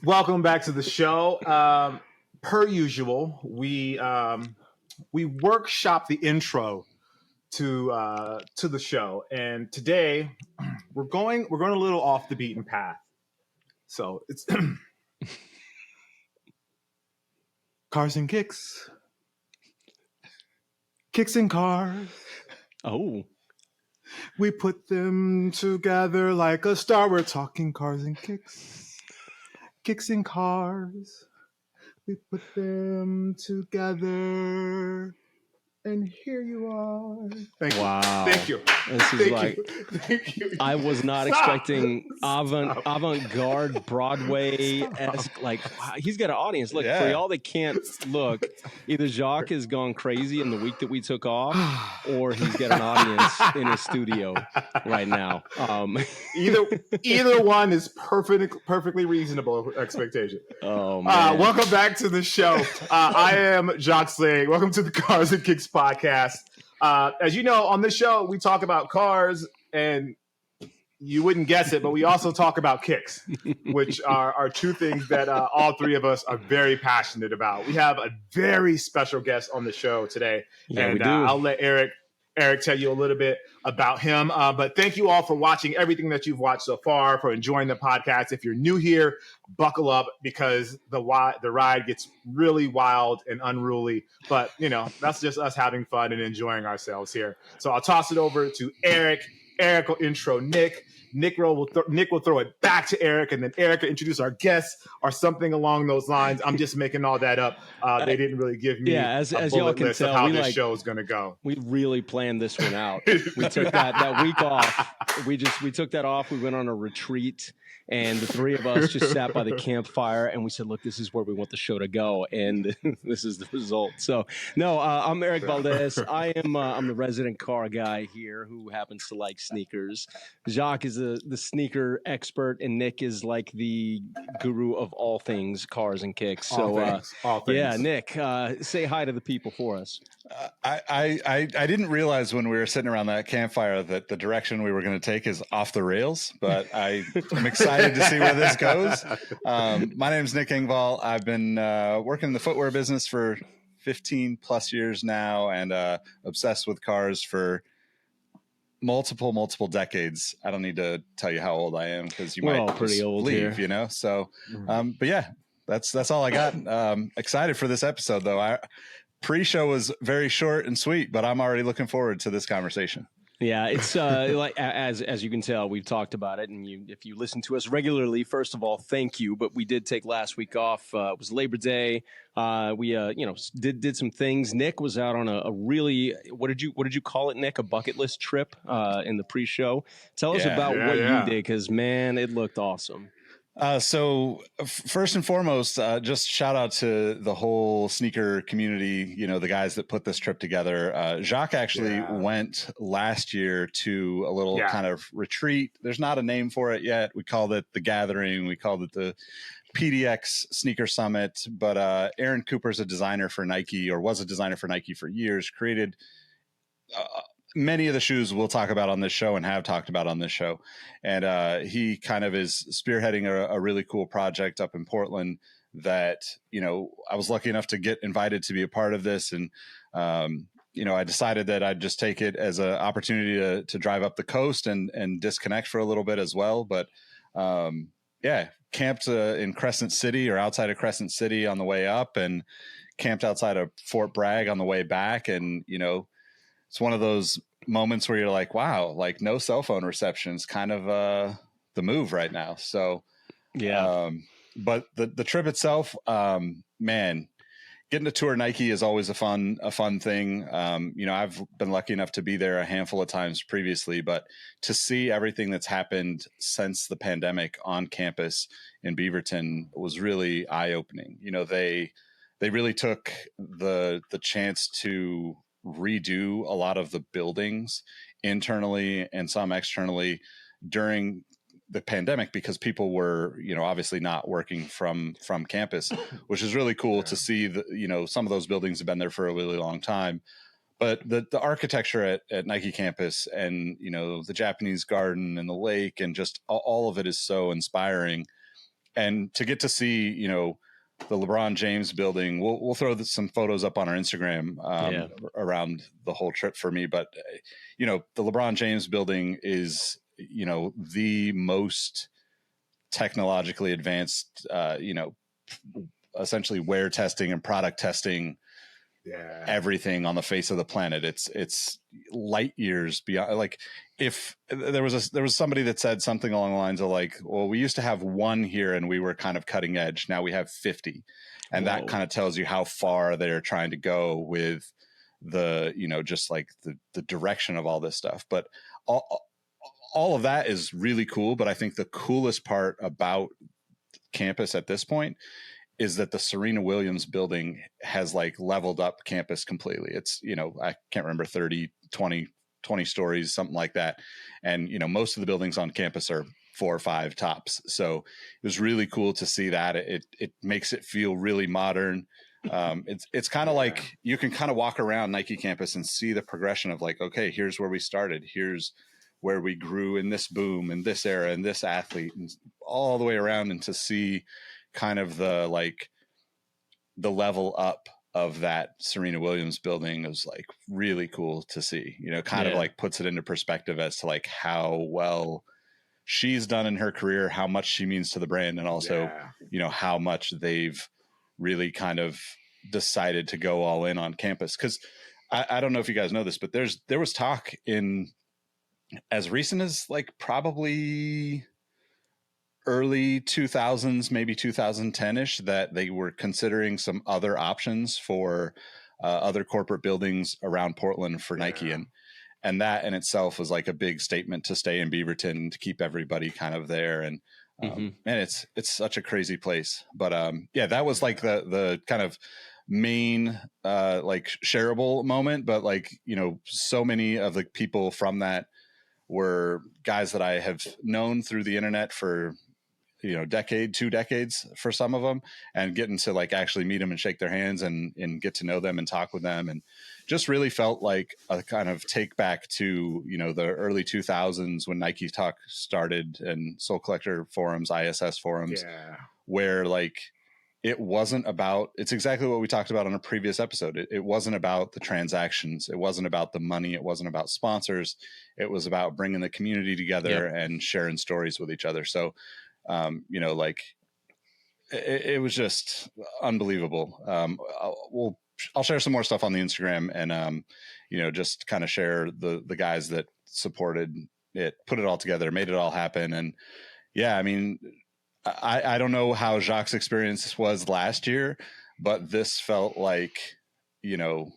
Welcome back to the show. Per usual, we workshop the intro to the show, and today we're going a little off the beaten path. So it's cars and kicks, kicks and cars. Oh, We put them together like a star. We're talking cars and kicks, kicks and cars. We put them together. And here you are. Thank you. wow. Thank you. This is Thank you. Thank you. I was not expecting avant-garde Broadway-esque. Like, wow, he's got an audience. Look, for y'all that can't look, either Jacques has gone crazy in the week that we took off, or he's got an audience in his studio right now. Either one is perfectly reasonable expectation. Oh man! Welcome back to the show. I am Jacques Slade. Welcome to the Cars and Kicks podcast. As you know, on this show, we talk about cars, and you wouldn't guess it, but we also talk about kicks, which are two things that all three of us are very passionate about. We have a very special guest on the show today, and I'll let Eric tell you a little bit about him. But thank you all for watching everything that you've watched so far, for enjoying the podcast. If you're new here, buckle up because the ride gets really wild and unruly. But, that's just us having fun and enjoying ourselves here. So I'll toss it over to Eric. Eric will intro Nick. Nick will throw it back to Eric, and then Eric will introduce our guests or something along those lines. I'm just making all that up. They didn't really give me as a y'all bullet can list tell, of how this show is going to go. We really planned this one out. We took that week off. We took that off. We went on a retreat, and the three of us just sat by the campfire, and we said, "Look, this is where we want the show to go," and this is the result. So, no, I'm Eric Valdez. I'm the resident car guy here who happens to like sneakers. Jacques is the sneaker expert, and Nick is like the guru of all things cars and kicks. All things. Yeah, Nick, say hi to the people for us. I didn't realize when we were sitting around that campfire that the direction we were going to take is off the rails, but I'm excited to see where this goes. My name is Nick Engvall. I've been working in the footwear business for 15 plus years now, and obsessed with cars for multiple decades. I don't need to tell you how old I am because you might pretty old leave, here. So, but yeah, that's all I got. Excited for this episode though. Pre-show was very short and sweet, but I'm already looking forward to this conversation. Yeah, it's like as you can tell, we've talked about it, and if you listen to us regularly, first of all, thank you. But we did take last week off. It was Labor Day. We did some things. Nick was out on a really what did you call it, Nick? A bucket list trip in the pre-show. Tell us about what you did, because man, it looked awesome. So first and foremost, just shout out to the whole sneaker community, the guys that put this trip together. Jacques actually went last year to a little kind of retreat. There's not a name for it yet. We called it the Gathering. We called it the PDX Sneaker Summit. But Aaron Cooper's a designer for Nike, or was a designer for Nike for years, created many of the shoes we'll talk about on this show and have talked about on this show. And he kind of is spearheading a really cool project up in Portland that, I was lucky enough to get invited to be a part of this. And, I decided that I'd just take it as an opportunity to drive up the coast and disconnect for a little bit as well. But camped in Crescent City, or outside of Crescent City on the way up, and camped outside of Fort Bragg on the way back. And, it's one of those moments where you're like, wow, like no cell phone reception is kind of the move right now. So, but the trip itself, man, getting to tour Nike is always a fun thing. I've been lucky enough to be there a handful of times previously, but to see everything that's happened since the pandemic on campus in Beaverton was really eye-opening. They really took the chance to redo a lot of the buildings internally and some externally during the pandemic, because people were, obviously not working from campus, which is really cool to see. Some of those buildings have been there for a really long time, but the architecture at Nike campus, and, the Japanese garden and the lake, and just all of it is so inspiring. and to get to see, you know, the LeBron James building, we'll throw some photos up on our Instagram around the whole trip for me. But, you know, the LeBron James building is, you know, the most technologically advanced, you know, essentially wear testing and product testing everything on the face of the planet. It's light years beyond. Like, if there was somebody that said something along the lines of like, well, we used to have one here and we were kind of cutting edge. Now we have 50. And that kind of tells you how far they're trying to go with the, you know, just like the direction of all this stuff. But all of that is really cool. But I think the coolest part about campus at this point is that the Serena Williams building has like leveled up campus completely. It's, you know, I can't remember 30, 20 stories, something like that. And, you know, most of the buildings on campus are 4 or 5 tops. So it was really cool to see that. It makes it feel really modern. It's kind of like you can kind of walk around Nike campus and see the progression of like, okay, here's where we started. Here's where we grew in this boom and this era and this athlete and all the way around, and to see kind of the level up of that Serena Williams building was like really cool to see, you know, kind of like puts it into perspective as to like how well she's done in her career, how much she means to the brand, and also, you know, how much they've really kind of decided to go all in on campus. Cause I don't know if you guys know this, but there was talk in as recent as like probably early 2000s, maybe 2010-ish, that they were considering some other options for other corporate buildings around Portland for Nike. And that in itself was like a big statement to stay in Beaverton, to keep everybody kind of there. And man, it's such a crazy place. But yeah, that was like the kind of main like shareable moment. But like, you know, so many of the people from that were guys that I have known through the internet for, you know, 2 decades for some of them, and getting to like actually meet them and shake their hands and get to know them and talk with them, and just really felt like a kind of take back to, you know, the early 2000s when Nike Talk started, and Soul Collector forums, ISS forums, where like it wasn't about, it's exactly what we talked about on a previous episode. It wasn't about the transactions. It wasn't about the money. It wasn't about sponsors. It was about bringing the community together and sharing stories with each other. So, you know, like it was just unbelievable. I'll share some more stuff on the Instagram, and, you know, just kind of share the guys that supported it, put it all together, made it all happen. And yeah, I mean, I don't know how Jacques' experience was last year, but this felt like, you know,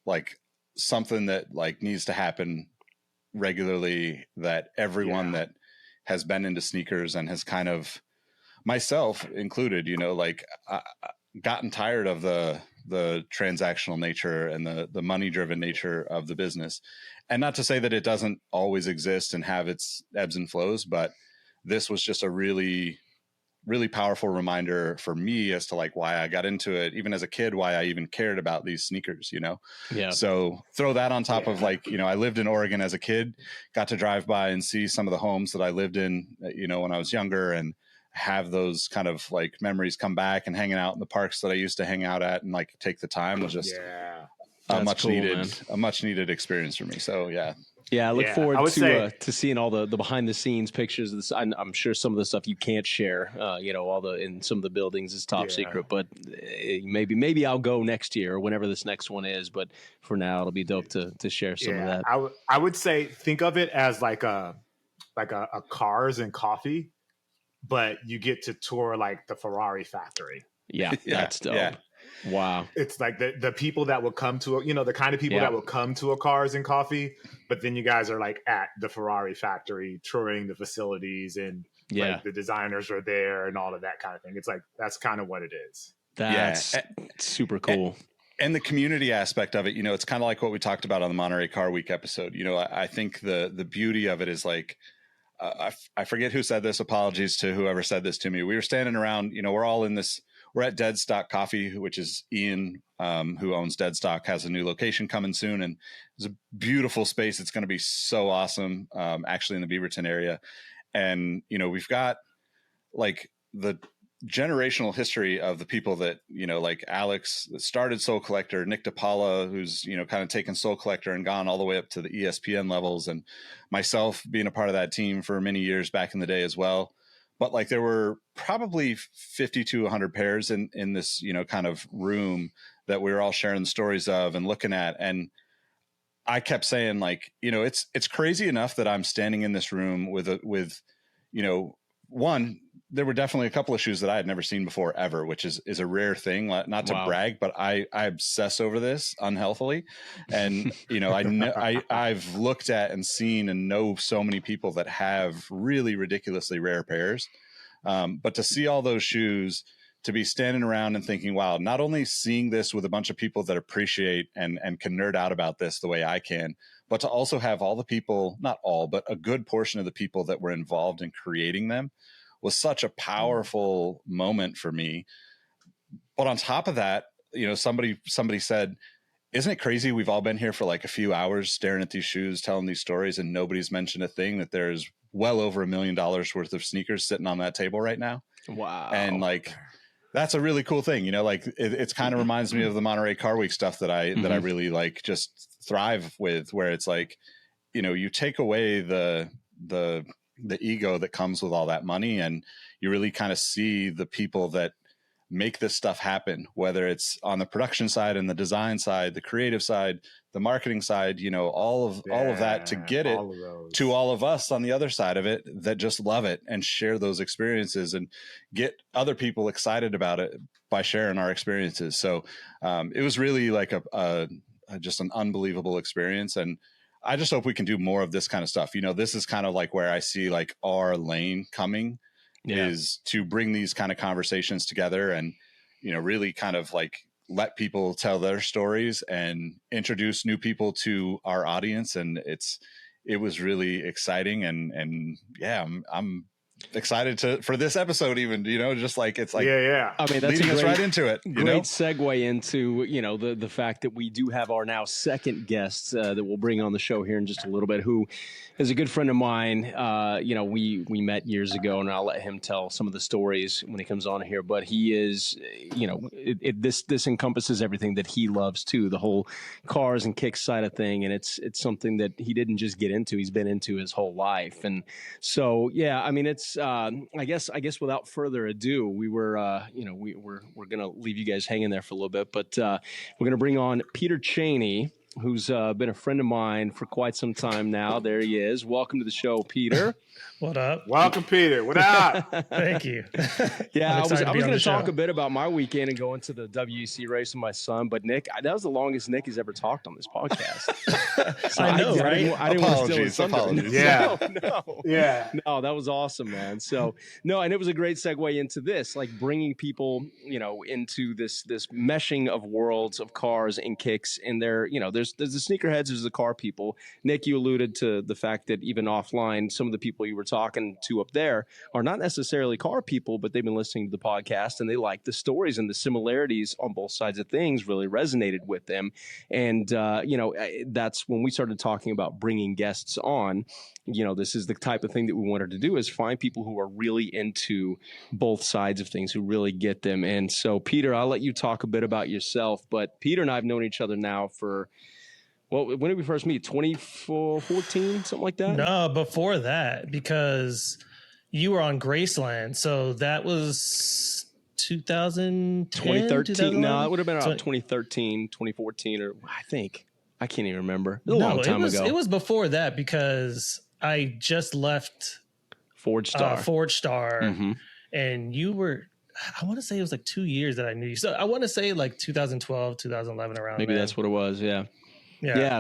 like something that like needs to happen regularly, that everyone that has been into sneakers and has kind of, myself included, you know, like gotten tired of the transactional nature and the money driven nature of the business. And not to say that it doesn't always exist and have its ebbs and flows, but this was just a really, really powerful reminder for me as to like why I got into it, even as a kid, why I even cared about these sneakers, you know? Yeah. So throw that on top of like, you know, I lived in Oregon as a kid, got to drive by and see some of the homes that I lived in, you know, when I was younger, and have those kind of like memories come back, and hanging out in the parks that I used to hang out at and like take the time was just a much needed experience for me. So yeah, I look forward to seeing all the behind the scenes pictures of this. I'm sure some of the stuff you can't share, you know, in some of the buildings is top secret, but maybe I'll go next year or whenever this next one is. But for now, it'll be dope to share some of that. I would say, think of it as like a cars and coffee, but you get to tour like the Ferrari factory. Yeah, that's dope. Yeah. Wow. It's like the people that would come to, you know, the kind of people that would come to a Cars and Coffee, but then you guys are like at the Ferrari factory touring the facilities, and like the designers are there and all of that kind of thing. It's like, that's kind of what it is. That's super cool. And the community aspect of it, you know, it's kind of like what we talked about on the Monterey Car Week episode. You know, I think the beauty of it is like, I forget who said this. Apologies to whoever said this to me. We were standing around, you know, we're at Dead Stock Coffee, which is Ian, who owns Dead Stock, has a new location coming soon. And it's a beautiful space. It's going to be so awesome, actually in the Beaverton area. And, you know, we've got like the generational history of the people that, like Alex that started Soul Collector, Nick DePaula, who's, kind of taken Soul Collector and gone all the way up to the ESPN levels, and myself being a part of that team for many years back in the day as well. But like there were probably 50 to 100 pairs in this, kind of room that we were all sharing the stories of and looking at. And I kept saying like, it's crazy enough that I'm standing in this room with one, there were definitely a couple of shoes that I had never seen before ever, which is a rare thing, not to brag, but I obsess over this unhealthily. And, I've looked at and seen and know so many people that have really ridiculously rare pairs. But to see all those shoes, to be standing around and thinking, wow, not only seeing this with a bunch of people that appreciate and can nerd out about this the way I can, but to also have all the people, not all, but a good portion of the people that were involved in creating them was such a powerful moment for me. But on top of that, somebody said, isn't it crazy? We've all been here for like a few hours staring at these shoes, telling these stories, and nobody's mentioned a thing that there's well over $1 million worth of sneakers sitting on that table right now. Wow. And like, that's a really cool thing, like it's kind of reminds me of the Monterey Car Week stuff that I really like just thrive with, where it's like, you take away the ego that comes with all that money, and you really kind of see the people that make this stuff happen, whether it's on the production side and the design side, the creative side, the marketing side, all of that to get it to all of us on the other side of it that just love it and share those experiences and get other people excited about it by sharing our experiences. So it was really like a just an unbelievable experience. And I just hope we can do more of this kind of stuff. This is kind of like where I see like our lane coming is to bring these kind of conversations together and, really kind of like let people tell their stories and introduce new people to our audience. And it was really exciting. And yeah, I'm excited for this episode even, just like, it's like, yeah. I mean, that's leading us right into it. Great segue into, the fact that we do have our now second guest that we'll bring on the show here in just a little bit, who is a good friend of mine. We met years ago, and I'll let him tell some of the stories when he comes on here, but he is, this encompasses everything that he loves too, the whole cars and kicks side of thing. And it's something that he didn't just get into, he's been into his whole life. And so, yeah, I mean, it's, I guess without further ado, we're going to leave you guys hanging there for a little bit, but we're going to bring on Peter Chaney, who's been a friend of mine for quite some time now. There he is. Welcome to the show, Peter. What up? Welcome, Peter. What up? Thank you. Yeah, I was going to talk a bit about my weekend and go into the WEC race with my son, but Nick, that was the longest Nick has ever talked on this podcast. So I know, right? I didn't want to steal his thunder. Apologies. Yeah. No. Yeah. No, that was awesome, man. So, no, and it was a great segue into this, like bringing people, into this meshing of worlds of cars and kicks. And there's the sneakerheads, there's the car people. Nick, you alluded to the fact that even offline, some of the people you were talking to up there are not necessarily car people, but they've been listening to the podcast and they like the stories, and the similarities on both sides of things really resonated with them. And, that's when we started talking about bringing guests on. This is the type of thing that we wanted to do, is find people who are really into both sides of things, who really get them. And so, Peter, I'll let you talk a bit about yourself, but Peter and I have known each other now for, well, when did we first meet? 2014, something like that? No, before that, because you were on Graceland. So that was 2013. No, it would have been about 2013, 2014, or I think. I can't even remember. It was a long time ago. It was before that, because I just left Forge Star. Mm-hmm. And you were, I want to say it was like 2 years that I knew you. So I want to say like 2012, 2011, around maybe then. That's what it was. Yeah.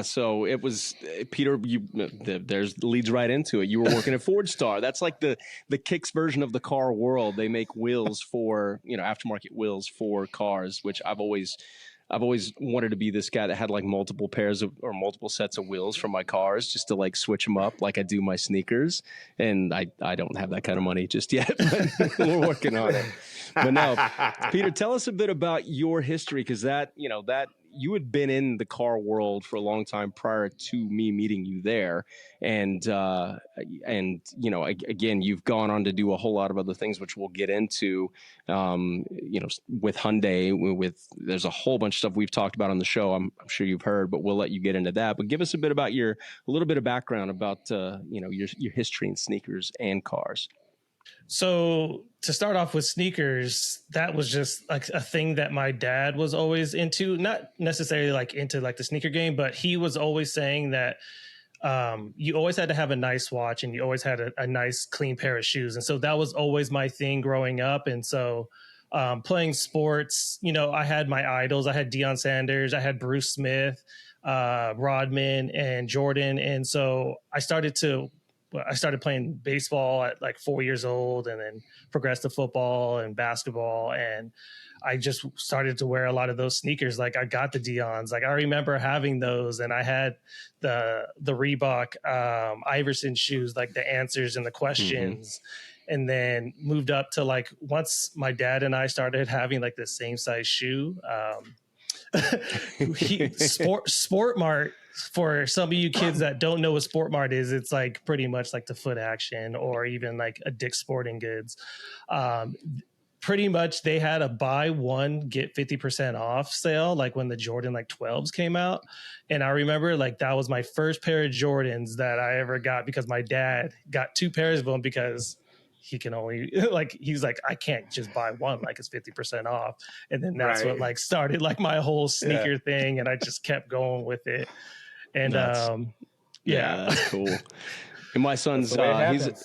So it was, Peter, there's leads right into it. You were working at Forge Star. That's like the kicks version of the car world. They make wheels for, aftermarket wheels for cars, which I've always wanted to be this guy that had like multiple pairs of, or multiple sets of wheels for my cars, just to like switch them up like I do my sneakers. And I don't have that kind of money just yet, but we're working on it. But no, Peter, tell us a bit about your history, because that you had been in the car world for a long time prior to me meeting you there, and you know, again, you've gone on to do a whole lot of other things, which we'll get into. You know, with Hyundai, with there's a whole bunch of stuff we've talked about on the show. I'm sure you've heard, but we'll let you get into that. But give us a bit about a little bit of background about you know, your history in sneakers and cars. So to start off with sneakers, that was just like a thing that my dad was always into, not necessarily like into like the sneaker game, but he was always saying that you always had to have a nice watch and you always had a nice clean pair of shoes. And so that was always my thing growing up. And so playing sports, you know, I had my idols. I had Deion Sanders, I had Bruce Smith, Rodman, and Jordan. And so I started playing baseball at like 4 years old, and then progressed to football and basketball. And I just started to wear a lot of those sneakers. Like I got the Deons. Like I remember having those, and I had the Reebok Iverson shoes, like the answers and the questions. Mm-hmm. And then moved up to like, once my dad and I started having like the same size shoe, Sport Mart, for some of you kids that don't know what Sport Mart is, it's like pretty much like the Foot Action or even like a Dick's Sporting Goods. Pretty much they had a buy one, get 50% off sale, like when the Jordan like 12s came out. And I remember like that was my first pair of Jordans that I ever got, because my dad got 2 pairs of them because he can only like, he's like, I can't just buy one, like it's 50% off. And then that's what like started like my whole sneaker thing. And I just kept going with it. And that's cool. And my son's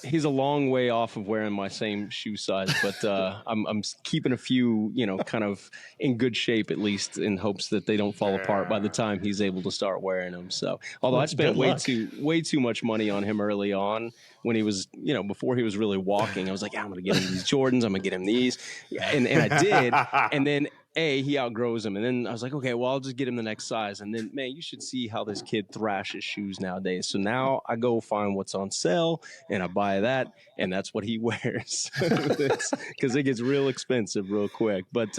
he's a long way off of wearing my same shoe size, but I'm keeping a few, you know, kind of in good shape, at least in hopes that they don't fall apart by the time he's able to start wearing them. So, although I spent way too much money on him early on when he was, you know, before he was really walking, I was like, yeah, I'm going to get him these Jordans. I'm going to get him these. And I did. And then he outgrows them. And then I was like, okay, well, I'll just get him the next size. And then, man, you should see how this kid thrashes shoes nowadays. So now I go find what's on sale and I buy that. And that's what he wears, because it gets real expensive real quick. But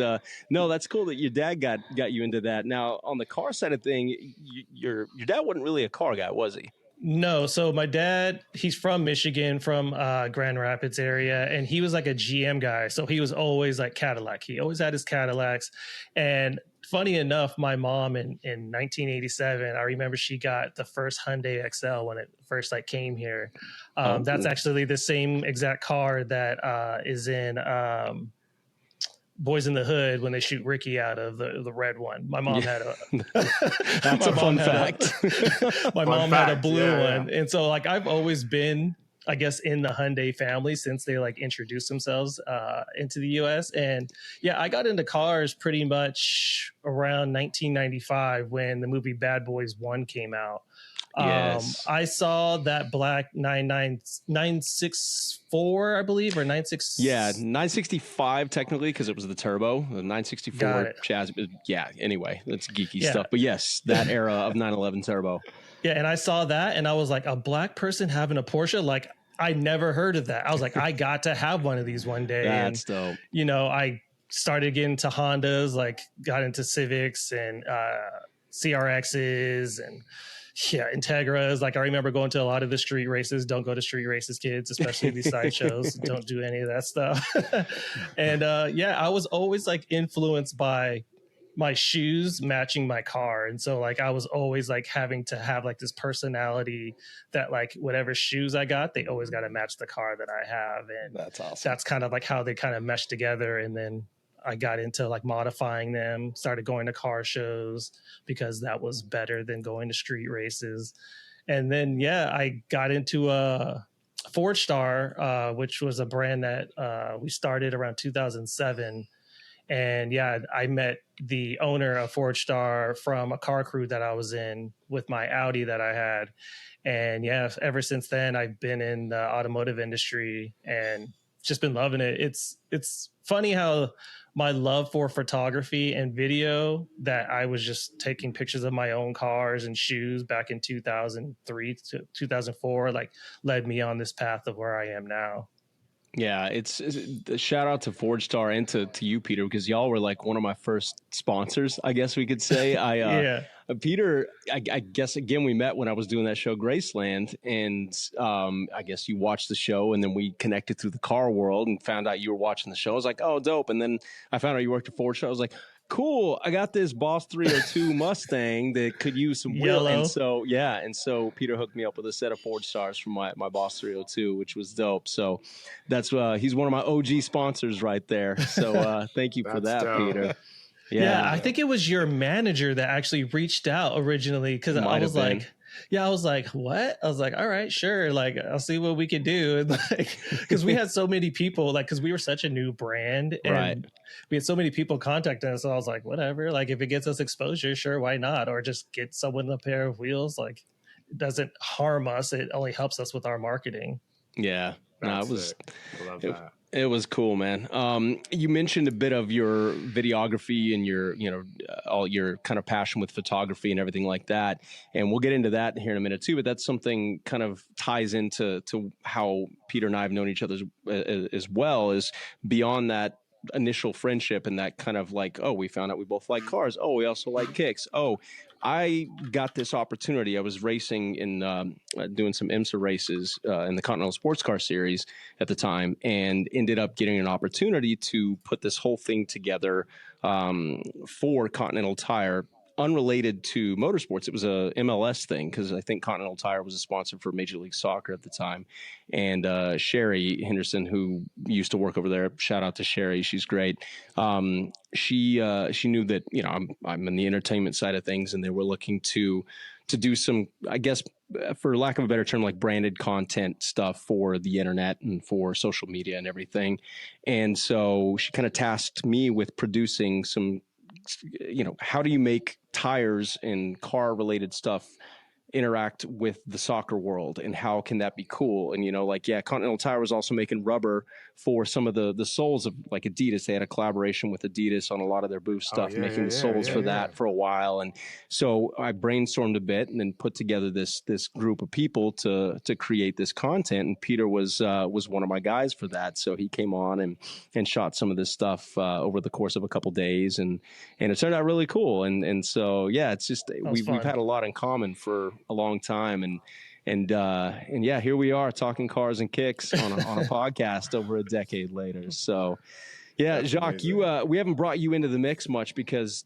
no, that's cool that your dad got you into that. Now, on the car side of thing, your dad wasn't really a car guy, was he? No. So my dad, he's from Michigan, from Grand Rapids area, and he was like a GM guy. So he was always like Cadillac. He always had his Cadillacs. And funny enough, my mom in 1987, I remember she got the first Hyundai XL when it first like came here. That's actually the same exact car that is in Boys in the Hood when they shoot Ricky out of the red one. My mom had a that's a fun fact. My mom had a blue one. And so like I've always been, I guess, in the Hyundai family since they like introduced themselves into the US. And yeah, I got into cars pretty much around 1995 when the movie Bad Boys 1 came out. Yes. I saw that black 964, I believe, or 96. Yeah, 965 technically, because it was the turbo. The 964 chassis. Yeah, anyway, that's geeky stuff. But yes, that era of 911 turbo. Yeah, and I saw that and I was like, a black person having a Porsche? Like, I never heard of that. I was like, I got to have one of these one day. That's dope. You know, I started getting into Hondas, like got into Civics and CRXs and Integras. Like I remember going to a lot of the street races. Don't go to street races, kids, especially these sideshows. Don't do any of that stuff. And I was always like influenced by my shoes matching my car. And so like I was always like having to have like this personality that like whatever shoes I got, they always got to match the car that I have. And that's awesome. That's kind of like how they kind of mesh together. And then I got into like modifying them, started going to car shows because that was better than going to street races. And then, I got into Ford Star, which was a brand that we started around 2007. And I met the owner of Ford Star from a car crew that I was in with my Audi that I had. And ever since then, I've been in the automotive industry and just been loving it. It's funny how my love for photography and video, that I was just taking pictures of my own cars and shoes back in 2003 to 2004, like led me on this path of where I am now. Yeah, it's a shout out to Forge Star and to you, Peter, because y'all were like one of my first sponsors, I guess we could say. Yeah. Peter, I guess again we met when I was doing that show Graceland, and I guess you watched the show, and then we connected through the car world and found out you were watching the show. I was like, oh, dope, and then I found out you worked at Forge Star. I was like, cool, I got this Boss 302 Mustang that could use some wheel. Yellow. And so Peter hooked me up with a set of Forge Stars from my Boss 302, which was dope. So that's he's one of my OG sponsors right there. So thank you for that, dope. Peter. Yeah, I think it was your manager that actually reached out originally, because I was like, what? I was like, all right, sure. Like, I'll see what we can do. And like, because we had so many people, like, because we were such a new brand, and Right. we had so many people contacting us. So I was like, whatever. Like, if it gets us exposure, sure, why not? Or just get someone a pair of wheels. Like, it doesn't harm us. It only helps us with our marketing. Yeah. No, That's sick. I love that. It was cool, man. You mentioned a bit of your videography and your, all your kind of passion with photography and everything like that. And we'll get into that here in a minute too, but that's something kind of ties into how Peter and I have known each other as well, is beyond that initial friendship and that kind of like, oh, we found out we both like cars. Oh, we also like kicks. Oh, I got this opportunity. I was racing in doing some IMSA races in the Continental Sports Car Series at the time, and ended up getting an opportunity to put this whole thing together for Continental Tire, unrelated to motorsports. It was a MLS thing, because I think Continental Tire was a sponsor for Major League Soccer at the time. And Sherry Henderson, who used to work over there, shout out to Sherry, she's great. She knew that, I'm in the entertainment side of things, and they were looking to do some, I guess, for lack of a better term, like branded content stuff for the internet and for social media and everything. And so she kind of tasked me with producing some, how do you make tires and car related stuff interact with the soccer world, and how can that be cool? And Continental Tire was also making rubber for some of the soles of like Adidas. They had a collaboration with Adidas on a lot of their booth stuff, making the soles for that for a while. And so I brainstormed a bit and then put together this group of people to create this content. And Peter was one of my guys for that. So he came on and shot some of this stuff over the course of a couple days, and it turned out really cool. And so it's just we've had a lot in common for a long time, and yeah, here we are talking cars and kicks on a podcast over a decade later. So yeah, that's Jacques, amazing. We haven't brought you into the mix much because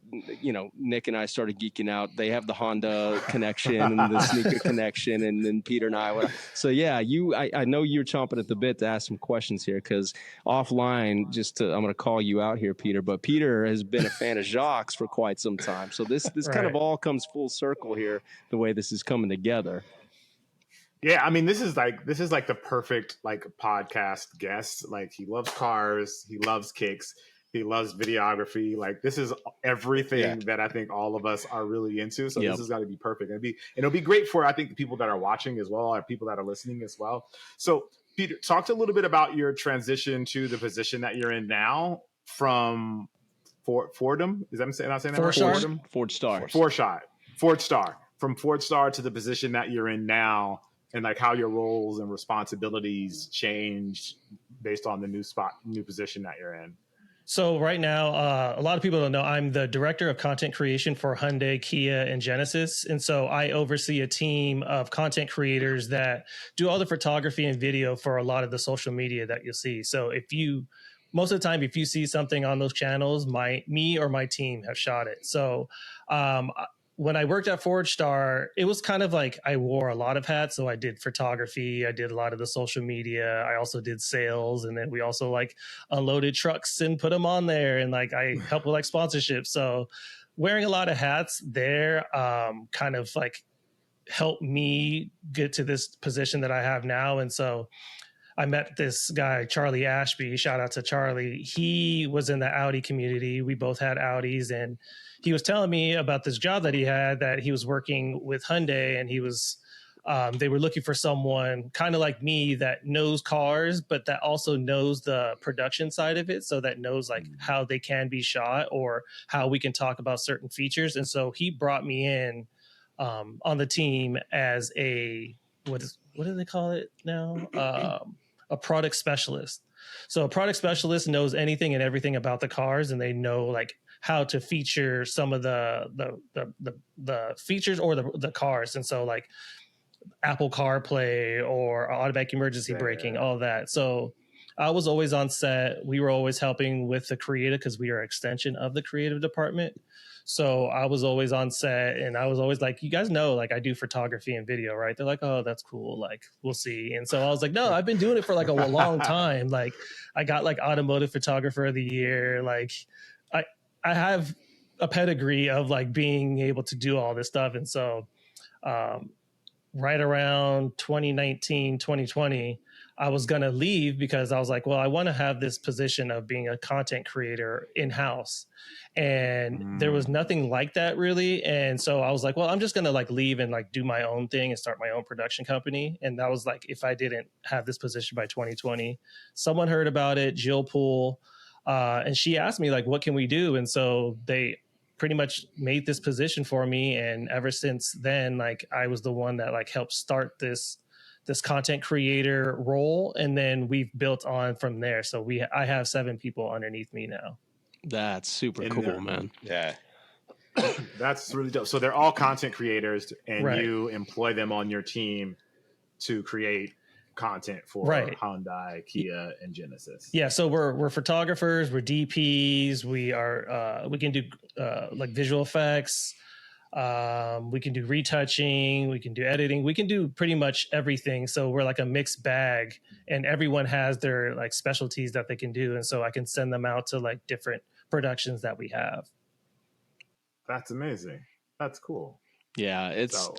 Nick and I started geeking out. They have the Honda connection and the sneaker connection, and then Peter and I. So yeah, I know you're chomping at the bit to ask some questions here, because offline, I'm going to call you out here, Peter. But Peter has been a fan of Jacques for quite some time, so this right. kind of all comes full circle here, the way this is coming together. Yeah, I mean, this is like the perfect like podcast guest. Like, he loves cars, he loves kicks, he loves videography. Like, this is everything that I think all of us are really into. So this is going to be perfect. It'll be great for, I think, the people that are watching as well, or people that are listening as well. So Peter, talk a little bit about your transition to the position that you're in now from Fordham. Is that not saying that right? Forge Star. Forge Star. From Forge Star to the position that you're in now, and like how your roles and responsibilities changed based on the new position that you're in. So right now, a lot of people don't know, I'm the director of content creation for Hyundai, Kia, and Genesis. And so I oversee a team of content creators that do all the photography and video for a lot of the social media that you'll see. So most of the time, if you see something on those channels, me or my team have shot it. So when I worked at Forge Star, it was kind of like I wore a lot of hats. So I did photography, I did a lot of the social media, I also did sales, and then we also like unloaded trucks and put them on there, and like I helped with like sponsorship. So wearing a lot of hats there kind of like helped me get to this position that I have now. And so I met this guy, Charlie Ashby. Shout out to Charlie. He was in the Audi community. We both had Audis, and he was telling me about this job that he had, that he was working with Hyundai, and he was, they were looking for someone kind of like me that knows cars, but that also knows the production side of it. So that knows like how they can be shot or how we can talk about certain features. And so he brought me in on the team as what do they call it now? A product specialist. So a product specialist knows anything and everything about the cars, and they know like how to feature some of the features or the cars. And so like Apple CarPlay or automatic emergency braking, all that. So I was always on set. We were always helping with the creative because we are an extension of the creative department. So I was always on set, and I was always like, you guys know, like I do photography and video, right? They're like, oh, that's cool. Like, we'll see. And so I was like, no, I've been doing it for like a long time. Like I got like automotive photographer of the year. Like I have a pedigree of like being able to do all this stuff. And so, right around 2019, 2020, I was going to leave because I was like, well, I want to have this position of being a content creator in-house. And there was nothing like that really. And so I was like, well, I'm just going to like leave and like do my own thing and start my own production company. And that was like, if I didn't have this position by 2020, someone heard about it, Jill Poole, and she asked me like, what can we do? And so they pretty much made this position for me. And ever since then, like I was the one that like helped start this content creator role. And then we've built on from there. So I have 7 people underneath me now. That's super cool, man. Yeah. That's really dope. So they're all content creators, and Right. you employ them on your team to create content for Right. Hyundai, Kia, and Genesis. Yeah, so we're photographers, we're DPs, we are we can do like visual effects, we can do retouching, we can do editing, we can do pretty much everything. So we're like a mixed bag, and everyone has their like specialties that they can do, and so I can send them out to like different productions that we have. That's amazing. That's cool. Yeah, it's So,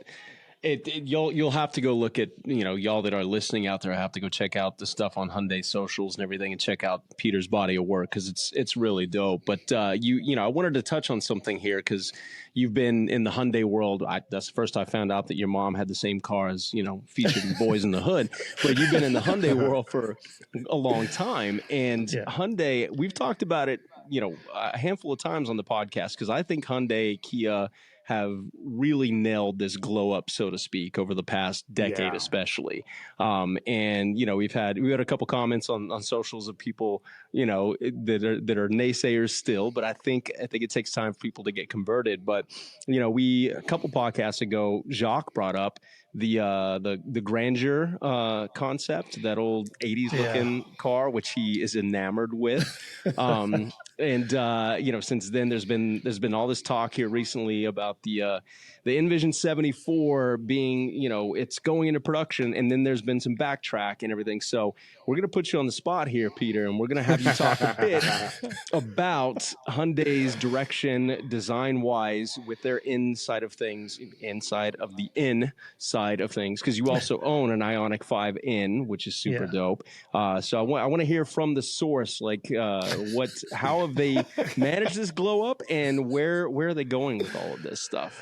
you'll have to go look at, y'all that are listening out there have to go check out the stuff on Hyundai socials and everything, and check out Peter's body of work because it's really dope. But I wanted to touch on something here because you've been in the Hyundai world. That's the first I found out that your mom had the same car as featured in Boys in the Hood. But you've been in the Hyundai world for a long time, and Hyundai, we've talked about it a handful of times on the podcast because I think Hyundai, Kia have really nailed this glow up, so to speak, over the past decade, especially. And we had a couple comments on socials of people, that are naysayers still, but I think it takes time for people to get converted. But, a couple podcasts ago, Jacques brought up the Grandeur concept, that old 80s looking car, which he is enamored with. And since then there's been all this talk here recently about the Envision 74 being, it's going into production, and then there's been some backtrack and everything. So we're going to put you on the spot here, Peter, and we're going to have you talk a bit about Hyundai's direction design-wise with their inside of the inside of things, because you also own an IONIQ 5N, which is super dope. So I want to hear from the source, like how have they managed this glow up, and where are they going with all of this stuff?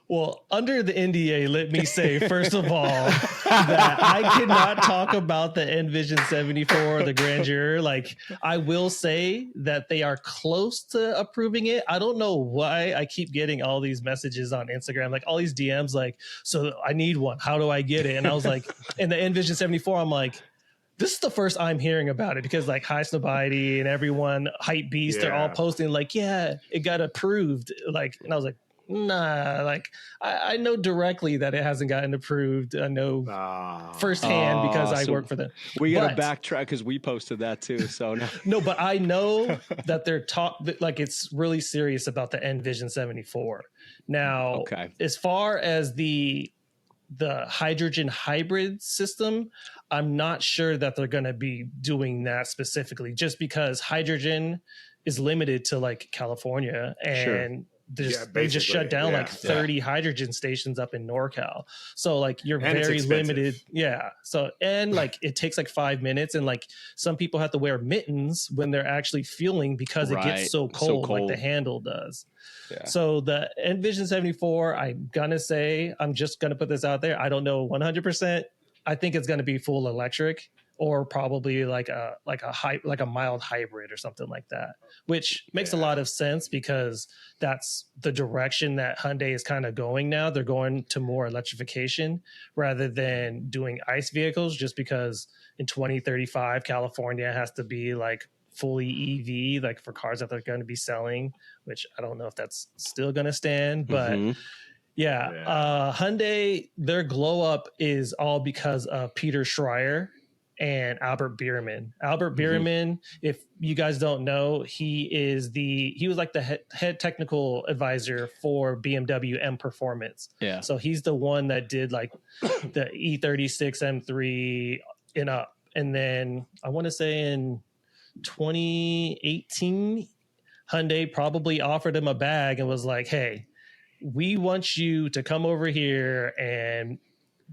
Well, under the NDA, let me say, first of all, that I cannot talk about the Envision 74 or the Grandeur. Like, I will say that they are close to approving it. I don't know why I keep getting all these messages on Instagram, like all these DMs, like, so I need one. How do I get it? And I was like, in the Envision 74, I'm like, this is the first I'm hearing about it, because like High Snobiety and everyone, Hype Beast, they're all posting like, yeah, it got approved. Like, and I was like, nah, like I know directly that it hasn't gotten approved. I know firsthand because I work for them. We got to backtrack because we posted that too. So no, but I know that they're like it's really serious about the Envision 74. Now, as far as the hydrogen hybrid system, I'm not sure that they're going to be doing that specifically, just because hydrogen is limited to like California, and they just shut down like 30 hydrogen stations up in NorCal. So like you're very limited. Yeah. So, and like it takes like 5 minutes, and like some people have to wear mittens when they're actually fueling because it gets so cold, like the handle does. Yeah. So the Envision 74, I'm just gonna put this out there, I don't know 100%. I think it's going to be full electric, or probably like a mild hybrid or something like that, which makes a lot of sense because that's the direction that Hyundai is kind of going now. They're going to more electrification rather than doing ICE vehicles, just because in 2035 California has to be like fully EV, like for cars that they're going to be selling, which I don't know if that's still going to stand, but Hyundai, their glow up is all because of Peter Schreier and Albert Bierman. Albert Bierman, if you guys don't know, he was like the head technical advisor for BMW M Performance. Yeah. So he's the one that did like the E36 M3 and up. And then I want to say in 2018, Hyundai probably offered him a bag and was like, hey, we want you to come over here and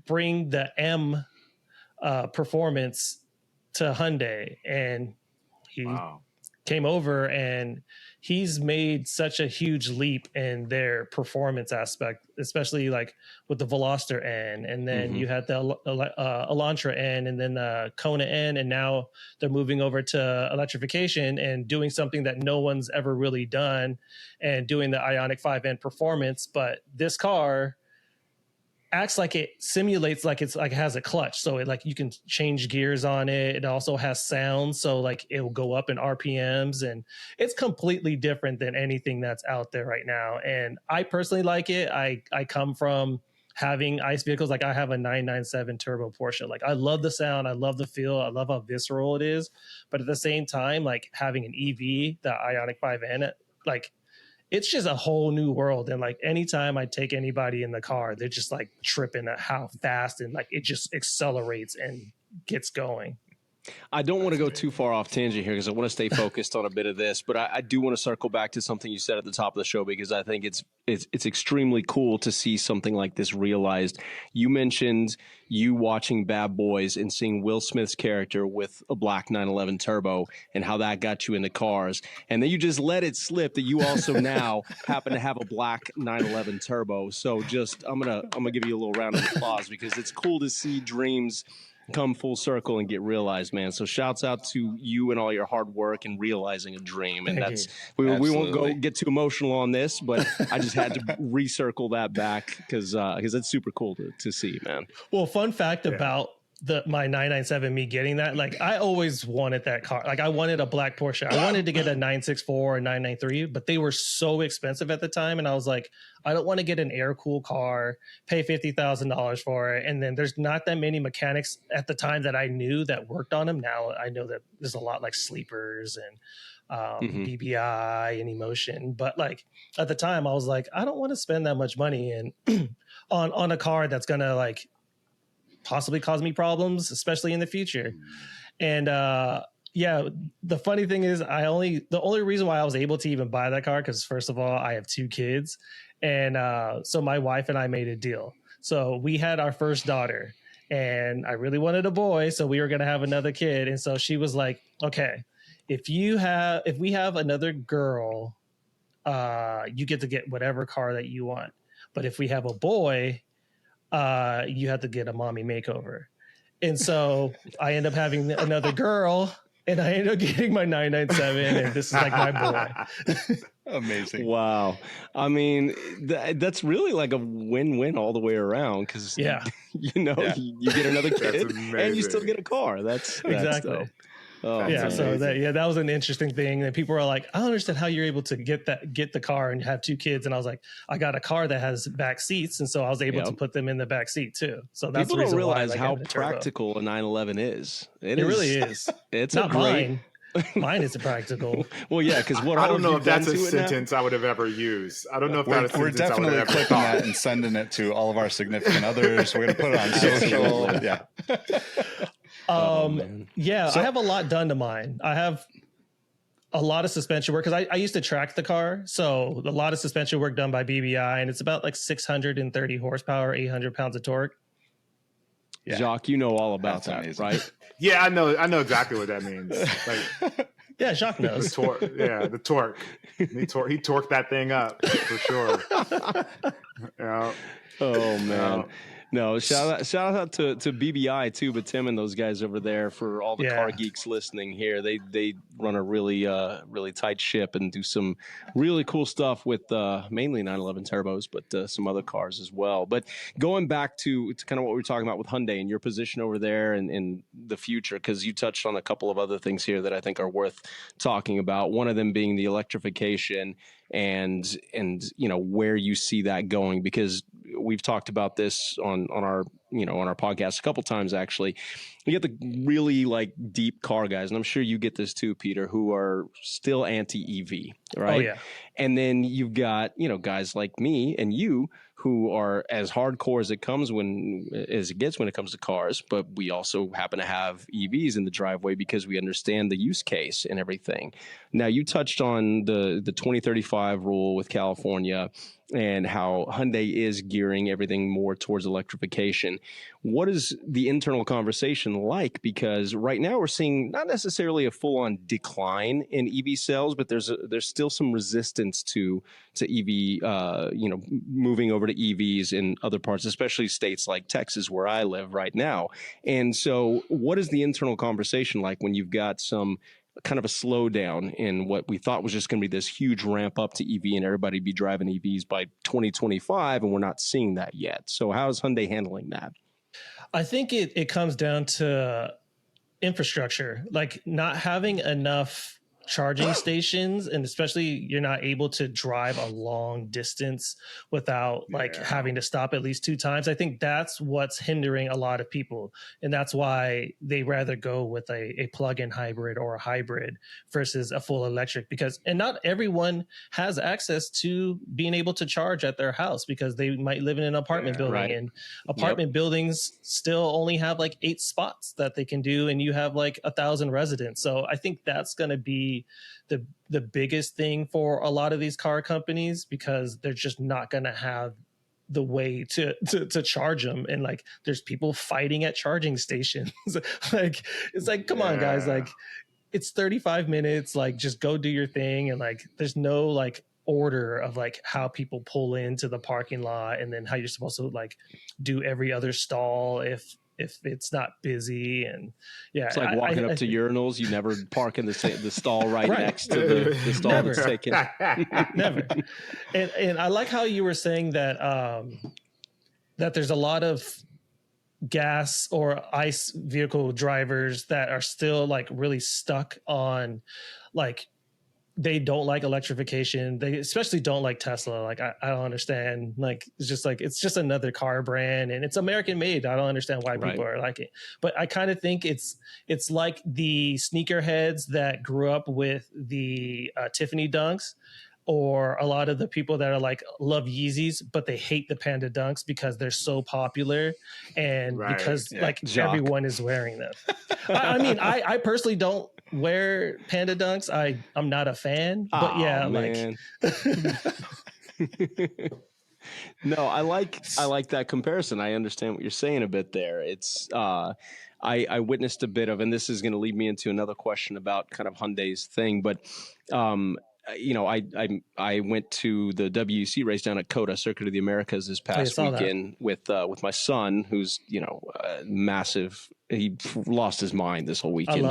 bring the M performance to Hyundai. And he came over, and he's made such a huge leap in their performance aspect, especially like with the Veloster N, and then you had the Elantra N, and then the Kona N, and now they're moving over to electrification and doing something that no one's ever really done, and doing the IONIQ 5N performance. But this car acts like it simulates like it's like it has a clutch, so it like you can change gears on it. It also has sound, so like it will go up in RPMs, and it's completely different than anything that's out there right now. And I personally like it. I come from having ICE vehicles. Like I have a 997 turbo Porsche. Like I love the sound, I love the feel, I love how visceral it is. But at the same time, like having an EV, the IONIQ 5N, like it's just a whole new world. And like anytime I take anybody in the car, they're just like tripping at how fast and like it just accelerates and gets going. I don't want to go too far off tangent here because I want to stay focused on a bit of this, but I do want to circle back to something you said at the top of the show, because I think it's extremely cool to see something like this realized. You mentioned you watching Bad Boys and seeing Will Smith's character with a black 911 turbo and how that got you into cars. And then you just let it slip that you also now happen to have a black 911 turbo. So just, I'm going to give you a little round of applause because it's cool to see dreams come full circle and get realized, man. So shouts out to you and all your hard work and realizing a dream. And that's we won't get too emotional on this, but I just had to recircle that back because it's super cool to see, man. Well, fun fact about my 997, me getting that, like I always wanted that car. Like I wanted a black Porsche. I wanted to get a 964 or 993, but they were so expensive at the time. And I was like, I don't want to get an air cooled car, pay $50,000 for it. And then there's not that many mechanics at the time that I knew that worked on them. Now I know that there's a lot like sleepers and BBI and emotion. But like at the time I was like, I don't want to spend that much money on a car that's going to like possibly cause me problems, especially in the future. And the funny thing is the only reason why I was able to even buy that car, because first of all, I have 2 kids. And so my wife and I made a deal. So we had our first daughter and I really wanted a boy. So we were going to have another kid. And so she was like, okay, if we have another girl, you get to get whatever car that you want. But if we have a boy, you have to get a mommy makeover. And so I end up having another girl and I end up getting my 997 and this is like my boy. Amazing. Wow. I mean, that's really like a win-win all the way around because, you get another kid and you still get a car. That's exactly. Dope. Oh, yeah. man. So that was an interesting thing. And people were like, I don't understand how you're able to get the car and have 2 kids. And I was like, I got a car that has back seats. And so I was able to put them in the back seat too. So that's people the reason don't realize why how practical a 911 is. It really is. It's not a great... mine. Mine isn't practical. Well, yeah, because I don't know if that's a sentence I would have ever used. I don't know if that's a sentence I would have ever We're definitely clipping that and sending it to all of our significant others. We're going to put it on social. Yeah. So I have a lot done to mine. I have a lot of suspension work because I used to track the car. So a lot of suspension work done by BBI, and it's about like 630 horsepower, 800 pounds of torque. Yeah. Jacques, you know all about that, amazing. Right? Yeah, I know exactly what that means. Like, yeah, Jacques knows. The torque. He torqued that thing up for sure. Oh man. No, shout out to BBI too, but Tim and those guys over there for all the car geeks listening here. They run a really really tight ship and do some really cool stuff with mainly 911 turbos, but some other cars as well. But going back to kind of what we were talking about with Hyundai and your position over there and in the future, because you touched on a couple of other things here that I think are worth talking about. One of them being the electrification and where you see that going, because we've talked about this on our podcast a couple times actually. You get the really like deep car guys, and I'm sure you get this too, Peter, who are still anti-EV, right? Oh yeah. And then you've got guys like me and you who are as hardcore as it gets when it comes to cars, but we also happen to have EVs in the driveway because we understand the use case and everything. Now, you touched on the 2035 rule with California and how Hyundai is gearing everything more towards electrification. What is the internal conversation like? Because right now we're seeing not necessarily a full-on decline in EV sales, but there's still some resistance to EV, moving over to EVs in other parts, especially states like Texas, where I live right now. And so what is the internal conversation like when you've got some kind of a slowdown in what we thought was just going to be this huge ramp up to EV and everybody be driving EVs by 2025, and we're not seeing that yet? So how is Hyundai handling that? I think it comes down to infrastructure, like not having enough charging stations, and especially you're not able to drive a long distance without having to stop at least 2 times. I think that's what's hindering a lot of people, and that's why they rather go with a plug-in hybrid or a hybrid versus a full electric, and not everyone has access to being able to charge at their house because they might live in an apartment building, right? And apartment buildings still only have like 8 spots that they can do, and you have like 1,000 residents. So I think that's going to be the biggest thing for a lot of these car companies, because they're just not going to have the way to charge them. And like, there's people fighting at charging stations. Like, it's like, come on guys, like it's 35 minutes, like just go do your thing. And like, there's no like order of like how people pull into the parking lot and then how you're supposed to like do every other stall if it's not busy. And it's like walking up to urinals. You never park in the stall right next to the stall never. that's taken. Never. And I like how you were saying that that there's a lot of gas or ICE vehicle drivers that are still like really stuck on like, they don't like electrification. They especially don't like Tesla. Like, I don't understand. Like, it's just another car brand and it's American made. I don't understand why people are like it. But I kind of think it's like the sneakerheads that grew up with the Tiffany Dunks, or a lot of the people that are like love Yeezys, but they hate the Panda Dunks because they're so popular and because everyone is wearing them. I mean, I personally don't wear Panda Dunks. I'm not a fan, but man. No, I like that comparison. I understand what you're saying a bit there. It's I witnessed a bit of, and this is going to lead me into another question about kind of Hyundai's thing, but I went to the WEC race down at COTA, Circuit of the Americas, this past weekend with my son, who's massive. He lost his mind this whole weekend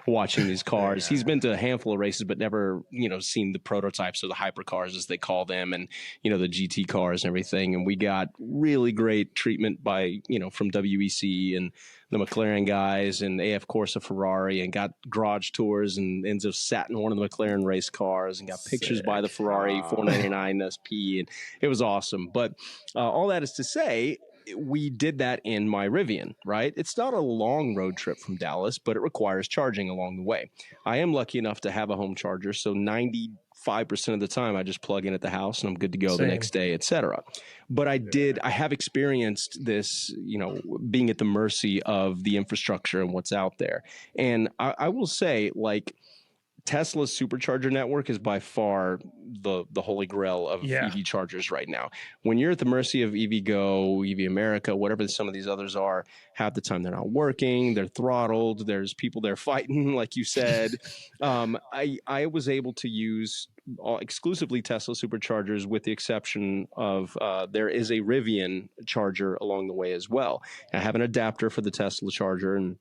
watching these cars. He's been to a handful of races, but never seen the prototypes or the hypercars as they call them, and the GT cars and everything. And we got really great treatment by from WEC and the McLaren guys and AF Corsa Ferrari, and got garage tours, and Enzo sat in one of the McLaren race cars and got pictures by the Ferrari 499 SP, and it was awesome. But all that is to say, we did that in my Rivian, right? It's not a long road trip from Dallas, but it requires charging along the way. I am lucky enough to have a home charger, so 95% of the time I just plug in at the house and I'm good to go the next day, etc. But I have experienced this, being at the mercy of the infrastructure and what's out there. And I will say, like, Tesla's supercharger network is by far the holy grail of EV chargers right now. When you're at the mercy of EVgo, EV America, whatever some of these others are, half the time they're not working, they're throttled, there's people there fighting, like you said. I was able to use exclusively Tesla superchargers, with the exception of there is a Rivian charger along the way as well. I have an adapter for the Tesla charger, and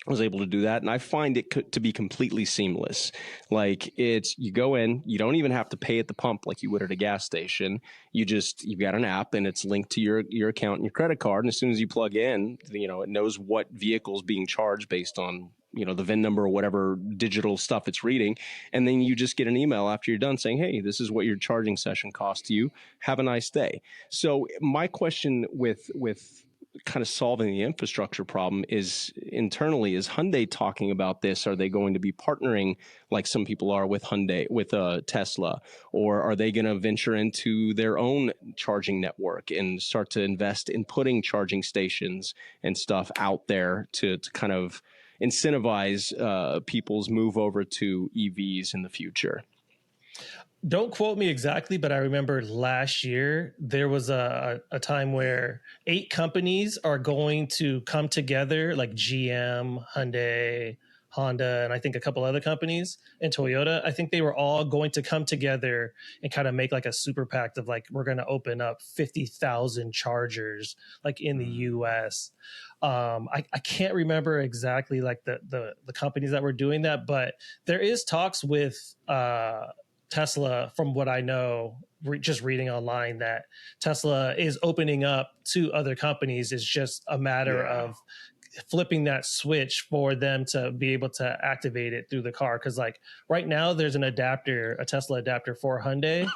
was able to do that, and I find it to be completely seamless. Like, it's, you go in, you don't even have to pay at the pump like you would at a gas station. You've got an app, and it's linked to your account and your credit card, and as soon as you plug in, it knows what vehicle is being charged based on the VIN number or whatever digital stuff it's reading, and then you just get an email after you're done saying, hey, this is what your charging session cost you. Have a nice day. So my question with kind of solving the infrastructure problem is internally, is Hyundai talking about this? Are they going to be partnering like some people are with Tesla, or are they going to venture into their own charging network and start to invest in putting charging stations and stuff out there to kind of incentivize people's move over to EVs in the future? Don't quote me exactly, but I remember last year there was a time where 8 companies are going to come together, like GM, Hyundai, Honda, and I think a couple other companies, and Toyota. I think they were all going to come together and kind of make like a super pact of like, we're going to open up 50,000 chargers like in the US. I can't remember exactly like the companies that were doing that, but there is talks with Tesla, from what I know, just reading online, that Tesla is opening up to other companies. It's just a matter of flipping that switch for them to be able to activate it through the car. Because like right now there's an adapter, a Tesla adapter for Hyundai,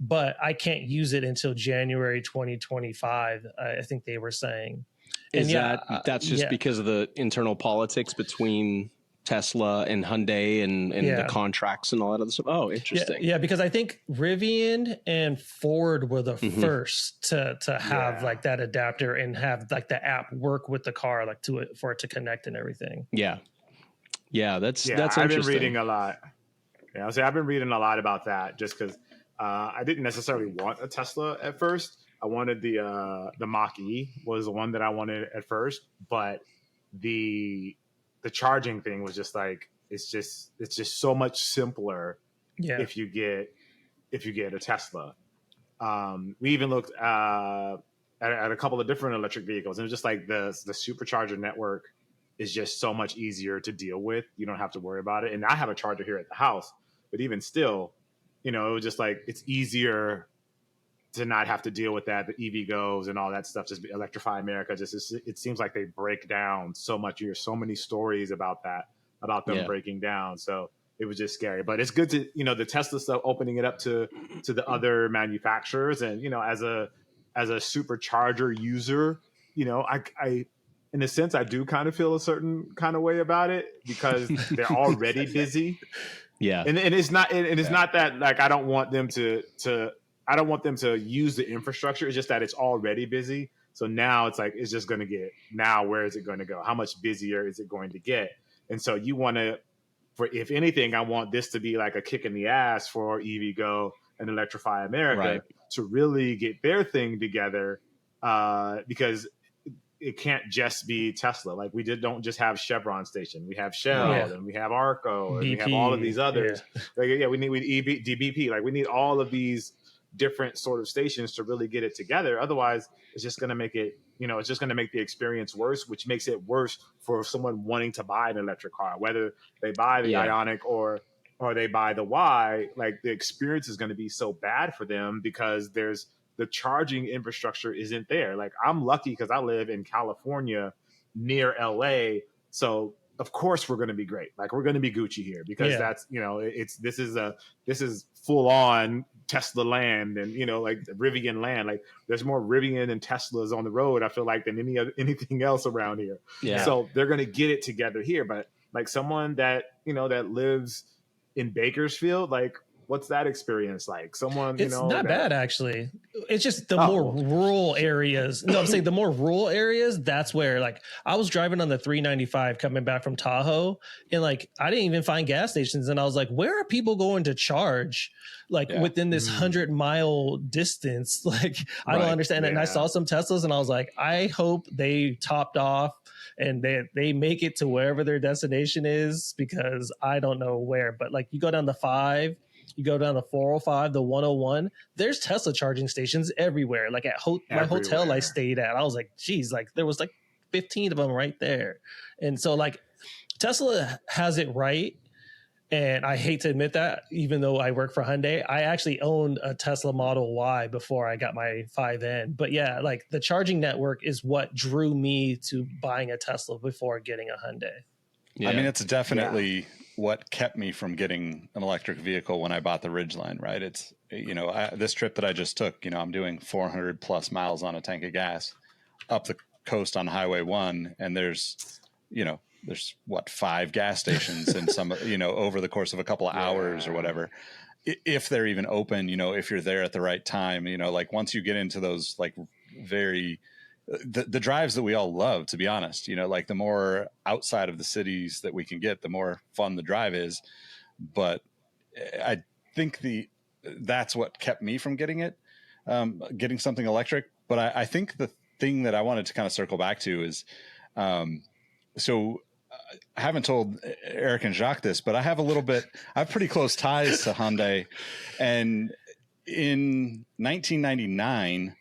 but I can't use it until January 2025, I think they were saying. Is that's just because of the internal politics between Tesla and Hyundai and the contracts and all that other stuff? Oh, interesting. Yeah, because I think Rivian and Ford were the first to have like that adapter and have like the app work with the car, like for it to connect and everything. Yeah, that's I've interesting. been reading a lot. Yeah, I've been reading a lot about that, just because I didn't necessarily want a Tesla at first. I wanted the Mach-E was the one that I wanted at first, but the charging thing was just like, it's just so much simpler if you get a Tesla. We even looked at a couple of different electric vehicles, and it was just like the supercharger network is just so much easier to deal with. You don't have to worry about it. And I have a charger here at the house, but even still, it was just like, it's easier to not have to deal with that, the EV goes and all that stuff. Just Electrify America. It seems like they break down so much. You hear so many stories about them breaking down. So it was just scary. But it's good to the Tesla stuff, opening it up to the other manufacturers, and as a supercharger user, I in a sense I do kind of feel a certain kind of way about it, because they're already busy. Yeah, and it's not not that like I don't want them to use the infrastructure. It's just that it's already busy. So now it's like, it's just going to get, now where is it going to go? How much busier is it going to get? And so you want to, if anything, I want this to be like a kick in the ass for EVgo and Electrify America to really get their thing together, because it can't just be Tesla. Like we don't just have Chevron station. We have Shell and we have Arco and BP, we have all of these others. Yeah. We need DBP. Like we need all of these different sort of stations to really get it together. Otherwise, it's just going to make it, it's just going to make the experience worse, which makes it worse for someone wanting to buy an electric car, whether they buy the IONIQ or they buy the Y. Like the experience is going to be so bad for them because the charging infrastructure isn't there. Like I'm lucky because I live in California near LA. So of course we're going to be great. Like we're going to be Gucci here because that's, this is full on Tesla land and, like Rivian land. Like there's more Rivian and Teslas on the road, I feel like, than anything else around here. Yeah. So they're going to get it together here. But like someone that, that lives in Bakersfield, like what's that experience like? Someone, it's not bad actually. It's just the more rural areas. No, I'm saying the more rural areas. That's where, like, I was driving on the 395 coming back from Tahoe, and like I didn't even find gas stations, and I was like, where are people going to charge? Like within this 100-mile distance? Like I don't understand it. And I saw some Teslas, and I was like, I hope they topped off and they make it to wherever their destination is, because I don't know where. But like you go down the 5. You go down the 405, the 101, there's Tesla charging stations everywhere. Like at my hotel I stayed at, I was like, geez, like there was like 15 of them right there. And so like Tesla has it right. And I hate to admit that, even though I work for Hyundai, I actually owned a Tesla Model Y before I got my 5N. But yeah, like the charging network is what drew me to buying a Tesla before getting a Hyundai. Yeah. I mean, it's definitely what kept me from getting an electric vehicle when I bought the Ridgeline, right? It's, this trip that I just took, I'm doing 400 plus miles on a tank of gas up the coast on Highway 1. And there's 5 gas stations and some, over the course of a couple of hours or whatever, if they're even open, if you're there at the right time, like once you get into those, like the drives that we all love, to be honest, like the more outside of the cities that we can get, the more fun the drive is. But I think that's what kept me from getting it, getting something electric. But I think the thing that I wanted to kind of circle back to is, so I haven't told Eric and Jacques this, but I have pretty close ties to Hyundai. And in 1999,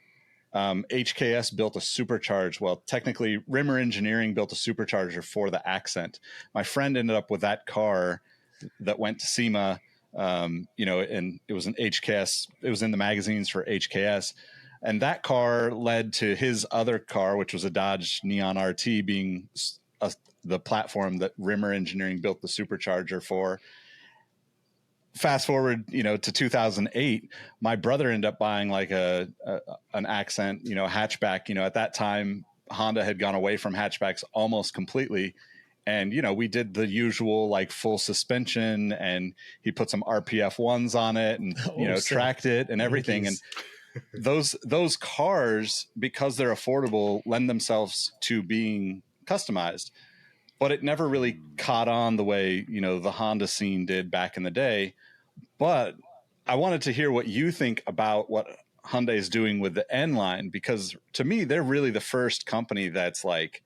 HKS built a supercharger. Well, technically Rimmer Engineering built a supercharger for the Accent. My friend ended up with that car that went to SEMA, and it was an HKS. It was in the magazines for HKS. And that car led to his other car, which was a Dodge Neon RT, being the platform that Rimmer Engineering built the supercharger for. Fast forward, to 2008, my brother ended up buying like an Accent, hatchback. At that time, Honda had gone away from hatchbacks almost completely. And, we did the usual like full suspension, and he put some RPF ones on it and, tracked it and everything. And those cars, because they're affordable, lend themselves to being customized. But it never really caught on the way, the Honda scene did back in the day. But I wanted to hear what you think about what Hyundai is doing with the N line, because to me, they're really the first company that's like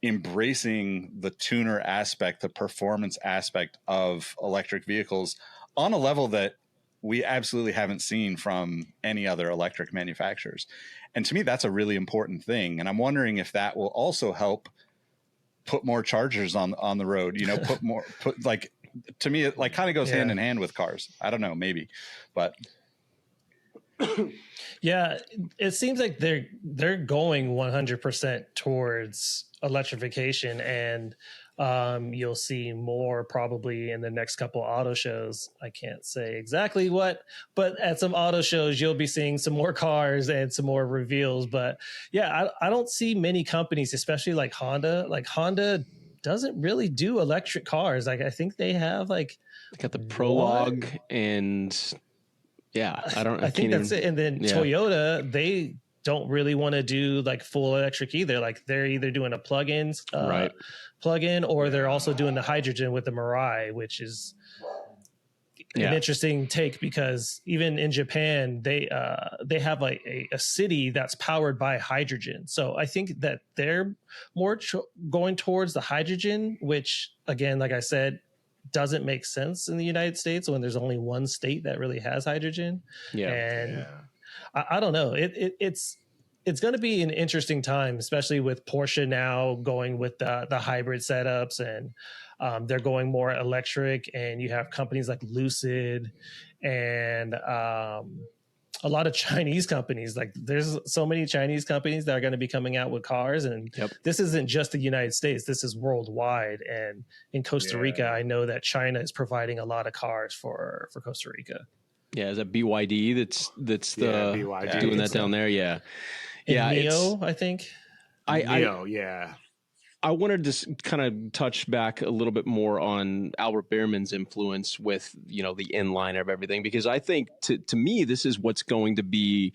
embracing the tuner aspect, the performance aspect of electric vehicles on a level that we absolutely haven't seen from any other electric manufacturers. And to me, that's a really important thing. And I'm wondering if that will also help put more chargers on the road, to me, it like kind of goes hand in hand with cars. I don't know, maybe, but yeah, it seems like they're going 100% towards electrification, and you'll see more probably in the next couple of auto shows. I can't say exactly what, but at some auto shows, you'll be seeing some more cars and some more reveals. But yeah, I don't see many companies, especially like Honda. Like Honda doesn't really do electric cars. Like I think they have like got the Prologue and I think that's it. And then Toyota, they don't really want to do like full electric either. Like they're either doing a plug-in, or they're also doing the hydrogen with the Mirai, which is an interesting take, because even in Japan, they have like a city that's powered by hydrogen. So I think that they're more going towards the hydrogen, which again, like I said, doesn't make sense in the United States when there's only one state that really has hydrogen. I don't know. It's going to be an interesting time, especially with Porsche now going with the hybrid setups, and they're going more electric, and you have companies like Lucid and a lot of Chinese companies. Like there's so many Chinese companies that are going to be coming out with cars, and this isn't just the United States, this is worldwide. And in Costa Rica, I know that China is providing a lot of cars for Costa Rica. Yeah, is that BYD that's BYD doing that down there? Yeah. Neo, I think. I wanted to kind of touch back a little bit more on Albert Behrman's influence with, the inline of everything, because I think to me, this is what's going to be,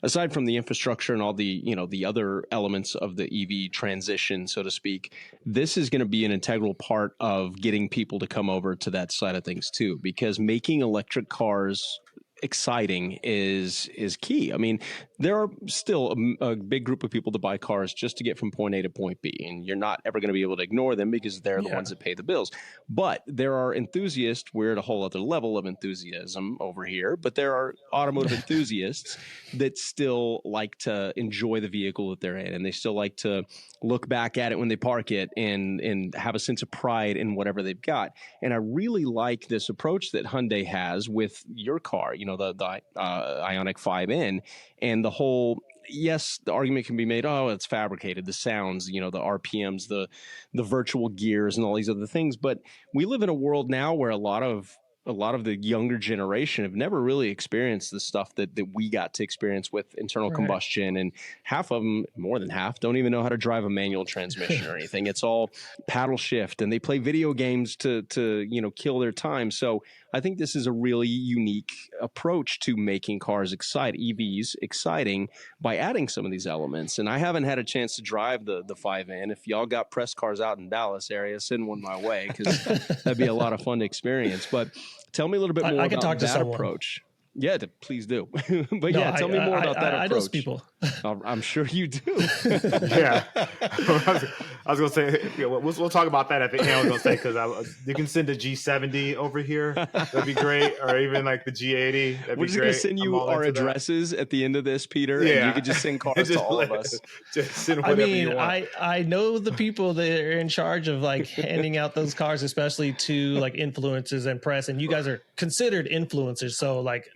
aside from the infrastructure and all the, the other elements of the EV transition, so to speak, this is going to be an integral part of getting people to come over to that side of things too, because making electric cars exciting is key. I mean, there are still a big group of people that buy cars just to get from point A to point B, and you're not ever going to be able to ignore them because they're the ones that pay the bills. But there are enthusiasts. We're at a whole other level of enthusiasm over here, but there are automotive enthusiasts that still like to enjoy the vehicle that they're in, and they still like to look back at it when they park it and have a sense of pride in whatever they've got. And I really like this approach that Hyundai has with your car, you know, the IONIQ 5N, and the whole, yes, the argument can be made, oh, it's fabricated, the sounds, you know, the RPMs, the virtual gears and all these other things. But we live in a world now where a lot of the younger generation have never really experienced the stuff that we got to experience with internal combustion. And half of them, more than half, don't even know how to drive a manual transmission or anything. It's all paddle shift, and they play video games to you know, kill their time. So I think this is a really unique approach to making cars EVs exciting by adding some of these elements. And I haven't had a chance to drive the 5N. If y'all got press cars out in Dallas area, send one my way, because that'd be a lot of fun to experience. But tell me a little bit more about that approach. Yeah, please do. But tell me more about that approach. I know people. I'm sure you do. Yeah. I was going to say, we'll talk about that at the end. I was going to say, because you can send a G70 over here. That'd be great. Or even like the G80. We're just going to send you our addresses at the end of this, Peter. Yeah. And you could just send cars to all of us. Just send whatever you want. I know the people that are in charge of like handing out those cars, especially to like influencers and press. And you guys are considered influencers. So like,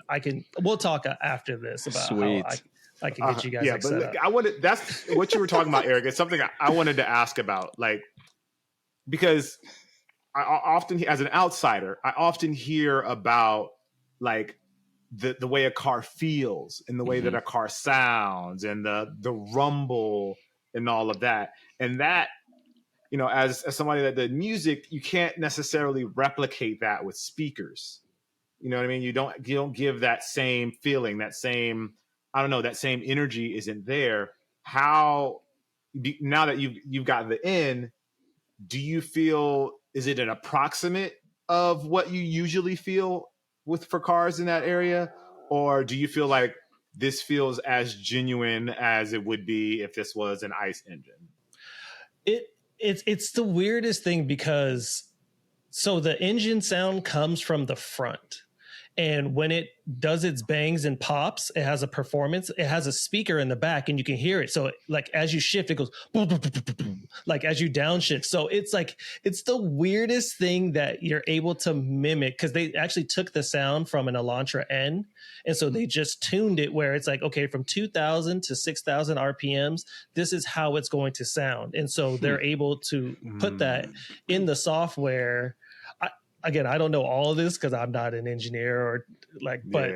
we'll talk after this about how I can get you guys set up. That's what you were talking about, Eric. It's something I wanted to ask about, like, because I often, as an outsider, I often hear about like the way a car feels and the way that a car sounds and the rumble and all of that. And that, you know, as somebody that did music, you can't necessarily replicate that with speakers. You know what I mean? You don't give that same feeling, that same, I don't know, that same energy isn't there. How, now that you've gotten the N, do you feel, is it an approximate of what you usually feel for cars in that area? Or do you feel like this feels as genuine as it would be if this was an ICE engine? It's the weirdest thing, because so the engine sound comes from the front. And when it does its bangs and pops, it has a performance. It has a speaker in the back, and you can hear it. So like as you shift, it goes boom, boom, boom, boom, boom, like as you downshift. So it's like, it's the weirdest thing that you're able to mimic, because they actually took the sound from an Elantra N. And so they just tuned it where it's like, okay, from 2,000 to 6,000 RPMs, this is how it's going to sound. And so they're able to put that in the software. Again, I don't know all of this because I'm not an engineer or like, but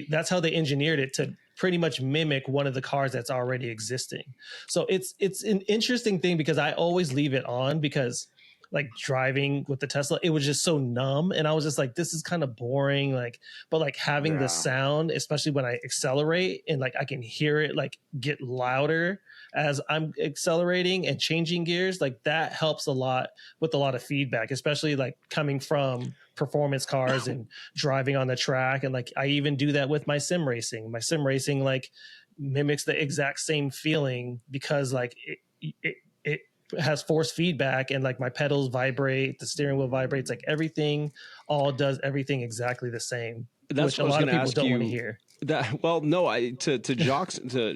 that's how they engineered it to pretty much mimic one of the cars that's already existing. So it's an interesting thing, because I always leave it on, because like driving with the Tesla, it was just so numb. And I was just like, this is kind of boring. Like, but like having the sound, especially when I accelerate and like I can hear it like get louder as I'm accelerating and changing gears, like that helps a lot with a lot of feedback, especially like coming from performance cars and driving on the track. And like, I even do that with my sim racing. My sim racing like mimics the exact same feeling, because like it has force feedback, and like my pedals vibrate, the steering wheel vibrates, like everything all does everything exactly the same. That's which a lot of people don't want to hear. To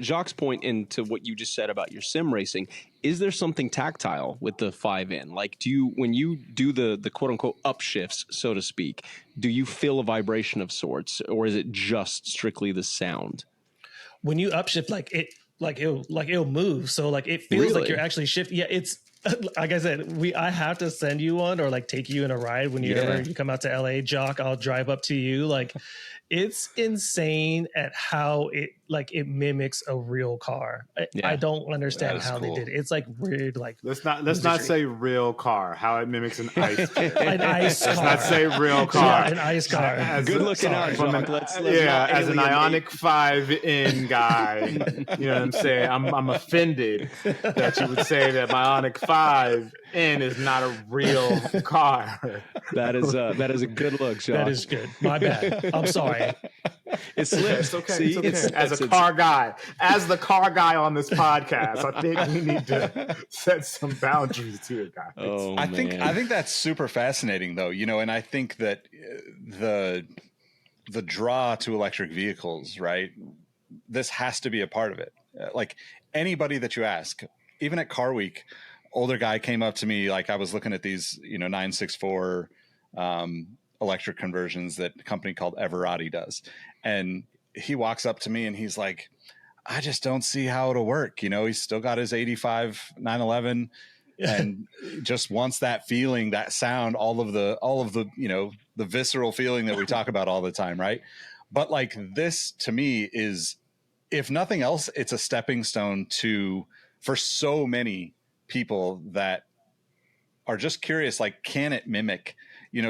Jacques' point into what you just said about your sim racing, is there something tactile with the 5N? Like, when you do the quote unquote upshifts, so to speak, do you feel a vibration of sorts, or is it just strictly the sound? When you upshift, it'll move. So like it feels like you're actually shifting. Yeah, it's like I said, I have to send you one, or like take you in a ride when you come out to LA, Jock. I'll drive up to you. Like, it's insane at how it mimics a real car. I don't understand how they did it. It's like weird. Like, let's not say real car. How it mimics an ICE car. An ICE car. Let's not say real car. Yeah, an ICE car. Good looking out, Jock. Let's as an IONIQ 5N guy, you know what I'm saying? I'm offended that you would say that my IONIQ 5N is not a real car. That is a good look, Jock. That is good. My bad. I'm sorry. It slips. It's okay. See, It's okay. As the car guy on this podcast, I think we need to set some boundaries here, guys. Oh, I think that's super fascinating, though. And I think that the draw to electric vehicles, right? This has to be a part of it. Like anybody that you ask, even at Car Week, older guy came up to me, like I was looking at these, 964 electric conversions that a company called Everati does. And he walks up to me and he's like, I just don't see how it'll work. He's still got his 85 911 and just wants that feeling, that sound, all of the, the visceral feeling that we talk about all the time. Right. But like this to me is, if nothing else, it's a stepping stone for so many people that are just curious, like, can it mimic,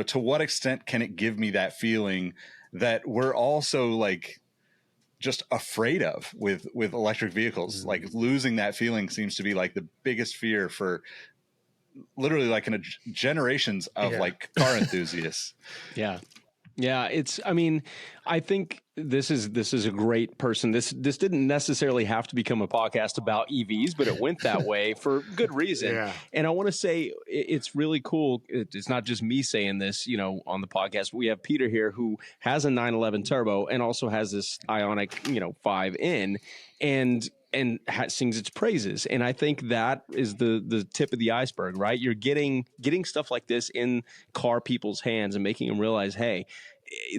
to what extent can it give me that feeling that we're also like just afraid of with electric vehicles? Mm-hmm. Like losing that feeling seems to be like the biggest fear for literally like in generations of like car enthusiasts. Yeah. Yeah, I think this is a great person. This didn't necessarily have to become a podcast about EVs, but it went that way for good reason. Yeah. And I want to say it's really cool. It's not just me saying this, on the podcast. We have Peter here who has a 911 turbo and also has this IONIQ, 5N, and sings its praises. And I think that is the tip of the iceberg, right? You're getting stuff like this in car people's hands and making them realize, hey,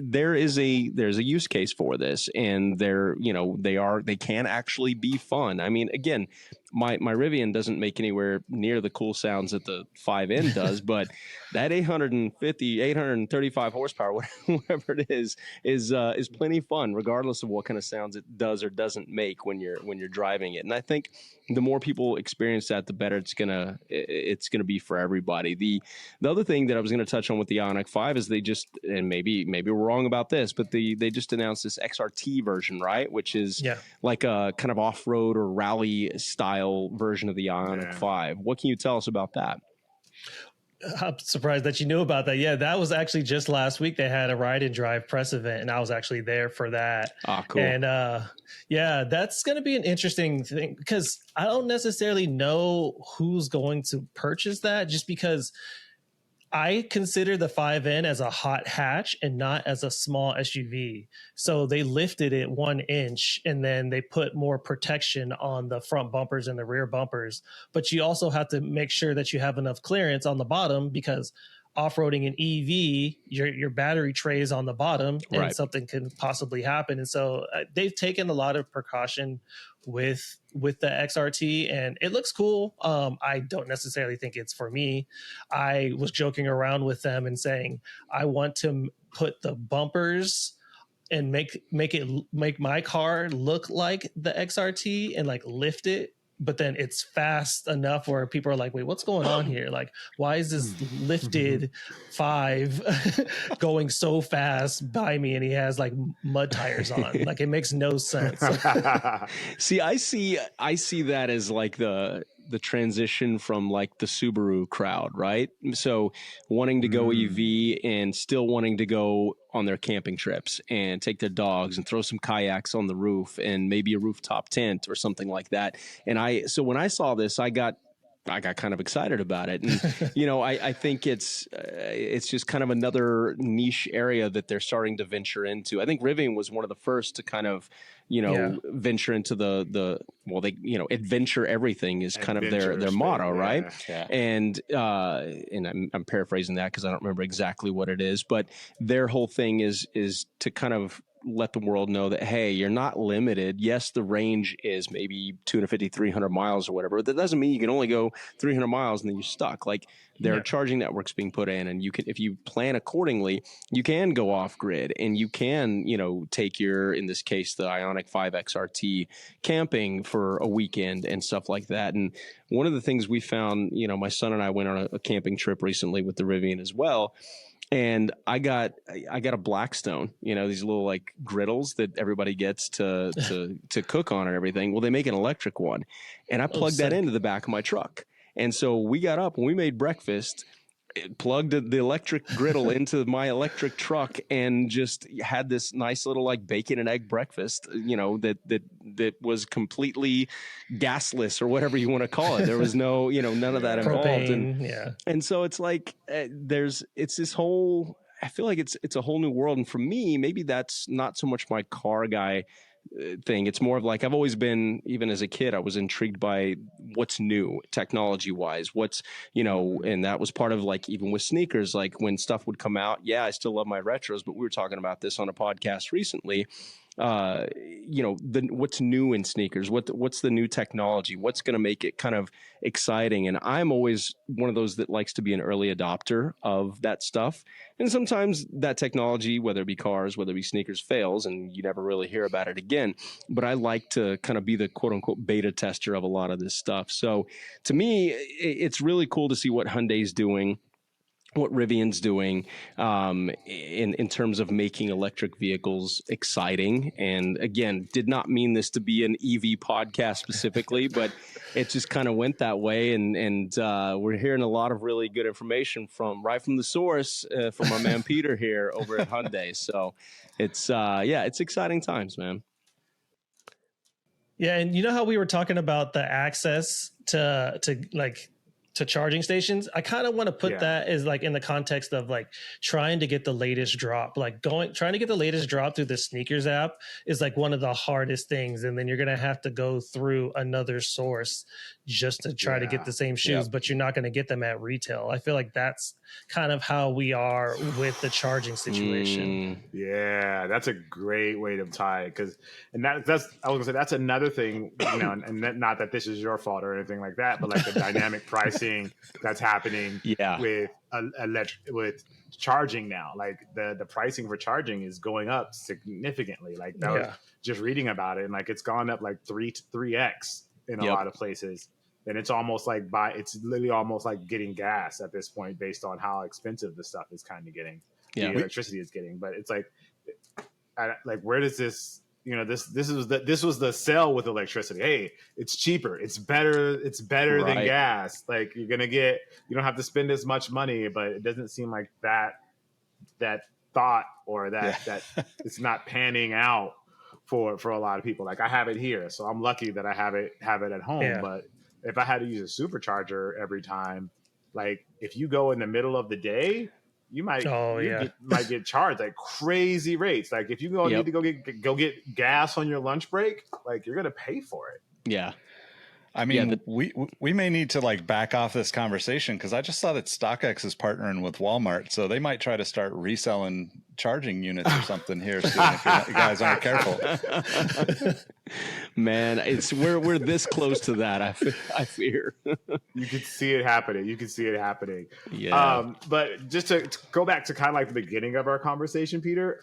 there's a use case for this, and they can actually be fun. I mean, again, my Rivian doesn't make anywhere near the cool sounds that the 5N does, but that 835 horsepower, whatever it is plenty fun, regardless of what kind of sounds it does or doesn't make when you're driving it. And I think the more people experience that, the better it's gonna be for everybody. The other thing that I was gonna touch on with the IONIQ 5 is they just, and maybe we're wrong about this, but they just announced this XRT version, right? Which is like a kind of off-road or rally style version of the IONIQ 5. What can you tell us about that? I'm surprised that you knew about that. Yeah, that was actually just last week. They had a ride and drive press event, and I was actually there for that. Ah, cool. And that's going to be an interesting thing because I don't necessarily know who's going to purchase that, just because I consider the 5N as a hot hatch and not as a small SUV. So they lifted it 1 inch and then they put more protection on the front bumpers and the rear bumpers. But you also have to make sure that you have enough clearance on the bottom, because off-roading an EV, your battery tray is on the bottom and something can possibly happen. And so they've taken a lot of precaution with the XRT, and it looks cool. I don't necessarily think it's for me. I was joking around with them and saying, I want to put the bumpers and make my car look like the XRT and like lift it, but then it's fast enough where people are like, wait, what's going on here? Like, why is this lifted 5 going so fast by me? And he has like mud tires on. Like, it makes no sense. See, I see that as like the transition from like the Subaru crowd, right? So wanting to go EV and still wanting to go on their camping trips and take their dogs and throw some kayaks on the roof and maybe a rooftop tent or something like that. And so when I saw this, I got kind of excited about it. And, I think it's just kind of another niche area that they're starting to venture into. I think Rivian was one of the first to kind of, venture into adventure everything is kind of their motto, right? Yeah. And I'm paraphrasing that because I don't remember exactly what it is, but their whole thing is to kind of let the world know that, hey, you're not limited. Yes, the range is maybe 250, 300 miles or whatever. That doesn't mean you can only go 300 miles and then you're stuck. Like, there are charging networks being put in, and you can, if you plan accordingly, you can go off grid and you can, take in this case, the IONIQ 5 XRT camping for a weekend and stuff like that. And one of the things we found, my son and I went on a camping trip recently with the Rivian as well. And I got a Blackstone, these little like griddles that everybody gets to cook on and everything. Well, they make an electric one, and I plugged that into the back of my truck. And so we got up and we made breakfast. plugged the electric griddle into my electric truck and just had this nice little like bacon and egg breakfast, that was completely gasless or whatever you want to call it. There was no, none of that involved. Propane, And so it's like, it's this whole, I feel like it's a whole new world. And for me, maybe that's not so much my car guy thing. It's more of like, I've always been, even as a kid, I was intrigued by what's new technology wise, and that was part of like, even with sneakers, like when stuff would come out. Yeah, I still love my retros, but we were talking about this on a podcast recently. What's new in sneakers, what's the new technology, what's going to make it kind of exciting. And I'm always one of those that likes to be an early adopter of that stuff. And sometimes that technology, whether it be cars, whether it be sneakers, fails and you never really hear about it again. But I like to kind of be the quote unquote beta tester of a lot of this stuff. So to me, it's really cool to see what Hyundai's doing, what Rivian's doing in terms of making electric vehicles exciting. And again, did not mean this to be an EV podcast specifically, but it just kind of went that way. And we're hearing a lot of really good information from the source from our man Peter here over at Hyundai. So it's exciting times, man. Yeah, and you know how we were talking about the access to charging stations? I kind of want to put that as like in the context of like trying to get the latest drop, trying to get the latest drop through the sneakers app is like one of the hardest things. And then you're going to have to go through another source just to try to get the same shoes, but you're not going to get them at retail. I feel like that's kind of how we are with the charging situation. Yeah, that's a great way to tie it. I was gonna say that's another thing, and not that this is your fault or anything like that, but like the dynamic pricing that's happening with charging now. Like the pricing for charging is going up significantly. Like that was just reading about it, and like it's gone up like 3x in a lot of places. And it's almost like it's literally almost like getting gas at this point based on how expensive the stuff is kind of getting. The electricity is getting. But it's like where does this, this was the sell with electricity. Hey, it's cheaper. It's better than gas. Like you don't have to spend as much money, but it doesn't seem like that thought or that it's not panning out for a lot of people. Like I have it here, so I'm lucky that I have it at home, but if I had to use a supercharger every time, like if you go in the middle of the day, you might get charged like crazy rates. Like if you need to go get gas on your lunch break, like you're gonna pay for it. Yeah. I mean, we may need to like back off this conversation because I just saw that StockX is partnering with Walmart, so they might try to start reselling charging units or something here soon if you guys aren't careful. Man, we're this close to that. I fear. You could see it happening. Yeah. But just to go back to kind of like the beginning of our conversation, Peter.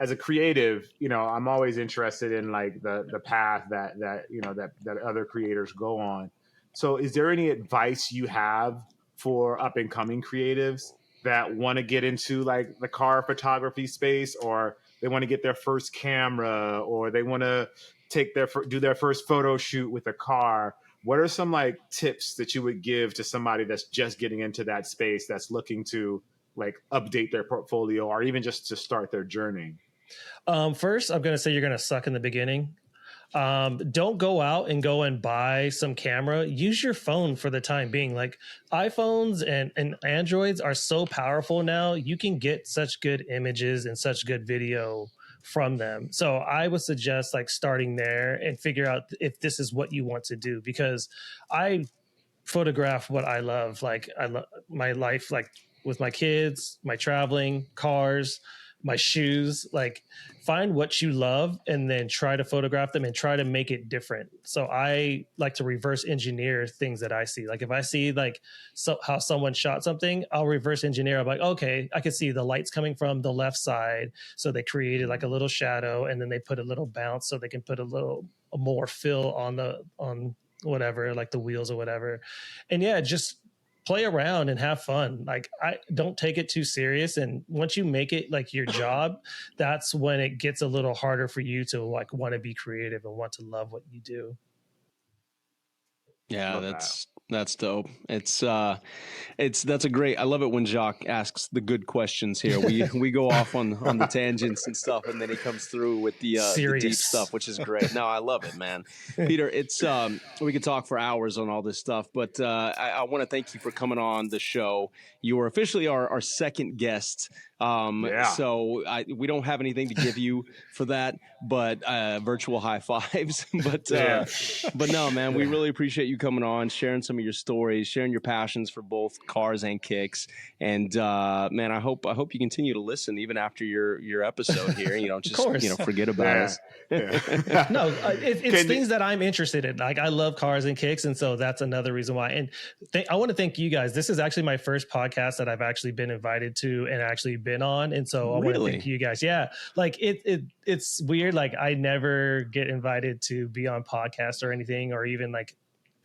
As a creative, I'm always interested in like the path that other creators go on. So is there any advice you have for up and coming creatives that want to get into like the car photography space, or they want to get their first camera, or they want to do their first photo shoot with a car? What are some like tips that you would give to somebody that's just getting into that space, that's looking to like update their portfolio or even just to start their journey? First, I'm going to say you're going to suck in the beginning. Don't go out and buy some camera. Use your phone for the time being. Like iPhones and Androids are so powerful now. You can get such good images and such good video from them. So I would suggest like starting there and figure out if this is what you want to do, because I photograph what I love. Like I love my life, like with my kids, my traveling, cars, my shoes. Like find what you love and then try to photograph them and try to make it different. So I like to reverse engineer things that I see. Like if I see like how someone shot something, I'll reverse engineer. I'm like, okay, I can see the lights coming from the left side. So they created like a little shadow, and then they put a little bounce so they can put a more fill on whatever, like the wheels or whatever. And yeah, just play around and have fun. Like I don't take it too serious. And once you make it like your job, that's when it gets a little harder for you to like want to be creative and want to love what you do. Yeah, Love that's dope. It's that's a great. I love it when Jacques asks the good questions here. We go off on the tangents and stuff, and then he comes through with the deep Serious stuff, which is great. No, I love it, man. Peter, it's we could talk for hours on all this stuff, but I want to thank you for coming on the show. You are officially our second guest. So we don't have anything to give you for that, but virtual high fives. But no, man, we really appreciate you coming on, sharing some of your stories, sharing your passions for both cars and kicks. And man, I hope you continue to listen even after your episode here. You know, just forget about us. No, it's things that I'm interested in. Like, I love cars and kicks, and so that's another reason why. And I want to thank you guys. This is actually my first podcast that I've actually been invited to and actually been on, and so I want to thank you guys. Yeah, like it's weird. Like, I never get invited to be on podcasts or anything, or even like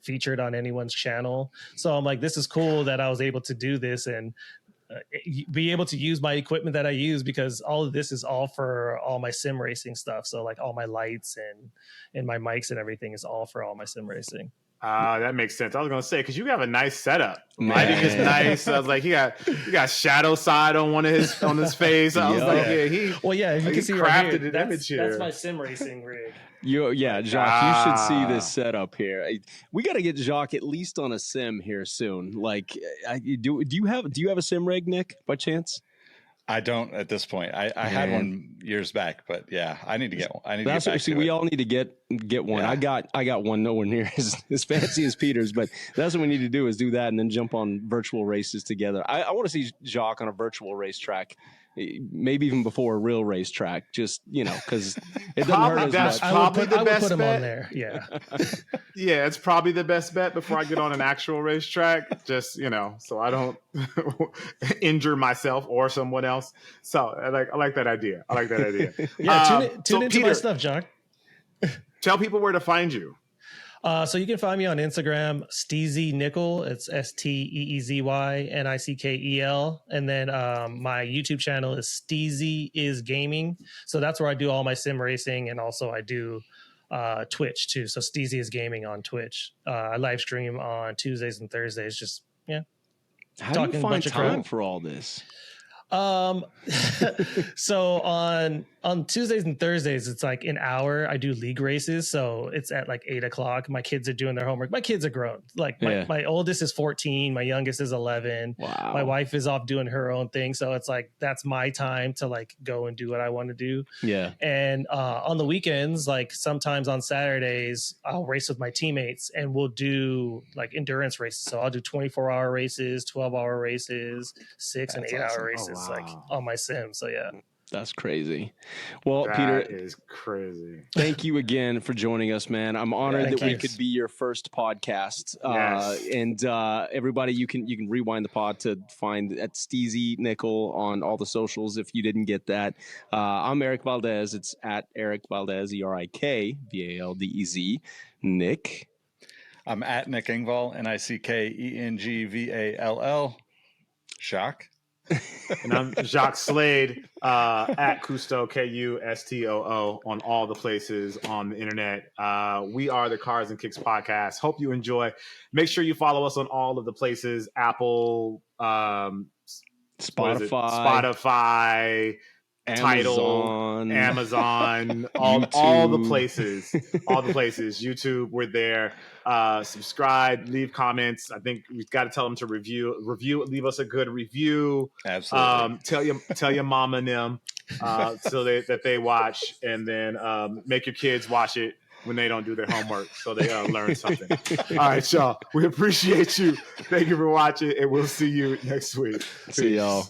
featured on anyone's channel. So I'm like, this is cool that I was able to do this and be able to use my equipment that I use, because all of this is all for all my sim racing stuff. So like all my lights and my mics and everything is all for all my sim racing. That makes sense. I was gonna say, because you have a nice setup. Lighting is nice. I was like, you got shadow side on his face. I was like, if you can see right here, an image here. That's my sim racing rig. Jacques, you should see this setup here. We got to get Jacques at least on a sim here soon. Like, do you have a sim rig, Nick, by chance? I don't at this point. I had one years back, but yeah, I need to get one. We all need to get one. Yeah. I got one nowhere near as fancy as Peter's, but that's what we need to do, is do that and then jump on virtual races together. I want to see Jacques on a virtual racetrack. Maybe even before a real racetrack, just, because it doesn't hurt as much. I would put him on there. Yeah. Yeah, it's probably the best bet before I get on an actual racetrack, just, so I don't injure myself or someone else. So I like that idea. Yeah, tune into Peter, my stuff, John. Tell people where to find you. So you can find me on Instagram, Steezy Nickel. It's SteezyNickel. And then my YouTube channel is Steezy is Gaming. So that's where I do all my sim racing, and also I do Twitch too. So Steezy is Gaming on Twitch. I live stream on Tuesdays and Thursdays. Just How do you find time for all this? So on Tuesdays and Thursdays, it's like an hour. I do league races, so it's at like 8:00. My kids are doing their homework. My kids are grown. Like my oldest is 14, my youngest is 11. Wow. My wife is off doing her own thing, so it's like that's my time to like go and do what I want to do. Yeah. And on the weekends, like sometimes on Saturdays, I'll race with my teammates, and we'll do like endurance races. So I'll do 24-hour races, 12-hour races, 6 and 8-hour races. Like on my sim. So yeah, that's crazy. Well, that Peter, is crazy. Thank you again for joining us, man. I'm honored that we could be your first podcast. Yes. And everybody, you can rewind the pod to find at Steezy Nickel on all the socials if you didn't get that. I'm Eric Valdez. It's at Eric Valdez, ErikValdez. Nick. I'm at Nick Engvall, NickEngvall. Shock. And I'm Jacques Slade, at Cousteau, Kustoo, on all the places on the internet. We are the Cars and Kicks podcast. Hope you enjoy. Make sure you follow us on all of the places: Apple, Spotify, Amazon, all the places, YouTube, we're there. Subscribe, leave comments. I think we've got to tell them to review, leave us a good review. Absolutely. Tell your mama and them, so that they watch, and then make your kids watch it when they don't do their homework, so they learn something. All right, y'all. We appreciate you. Thank you for watching, and we'll see you next week. See y'all.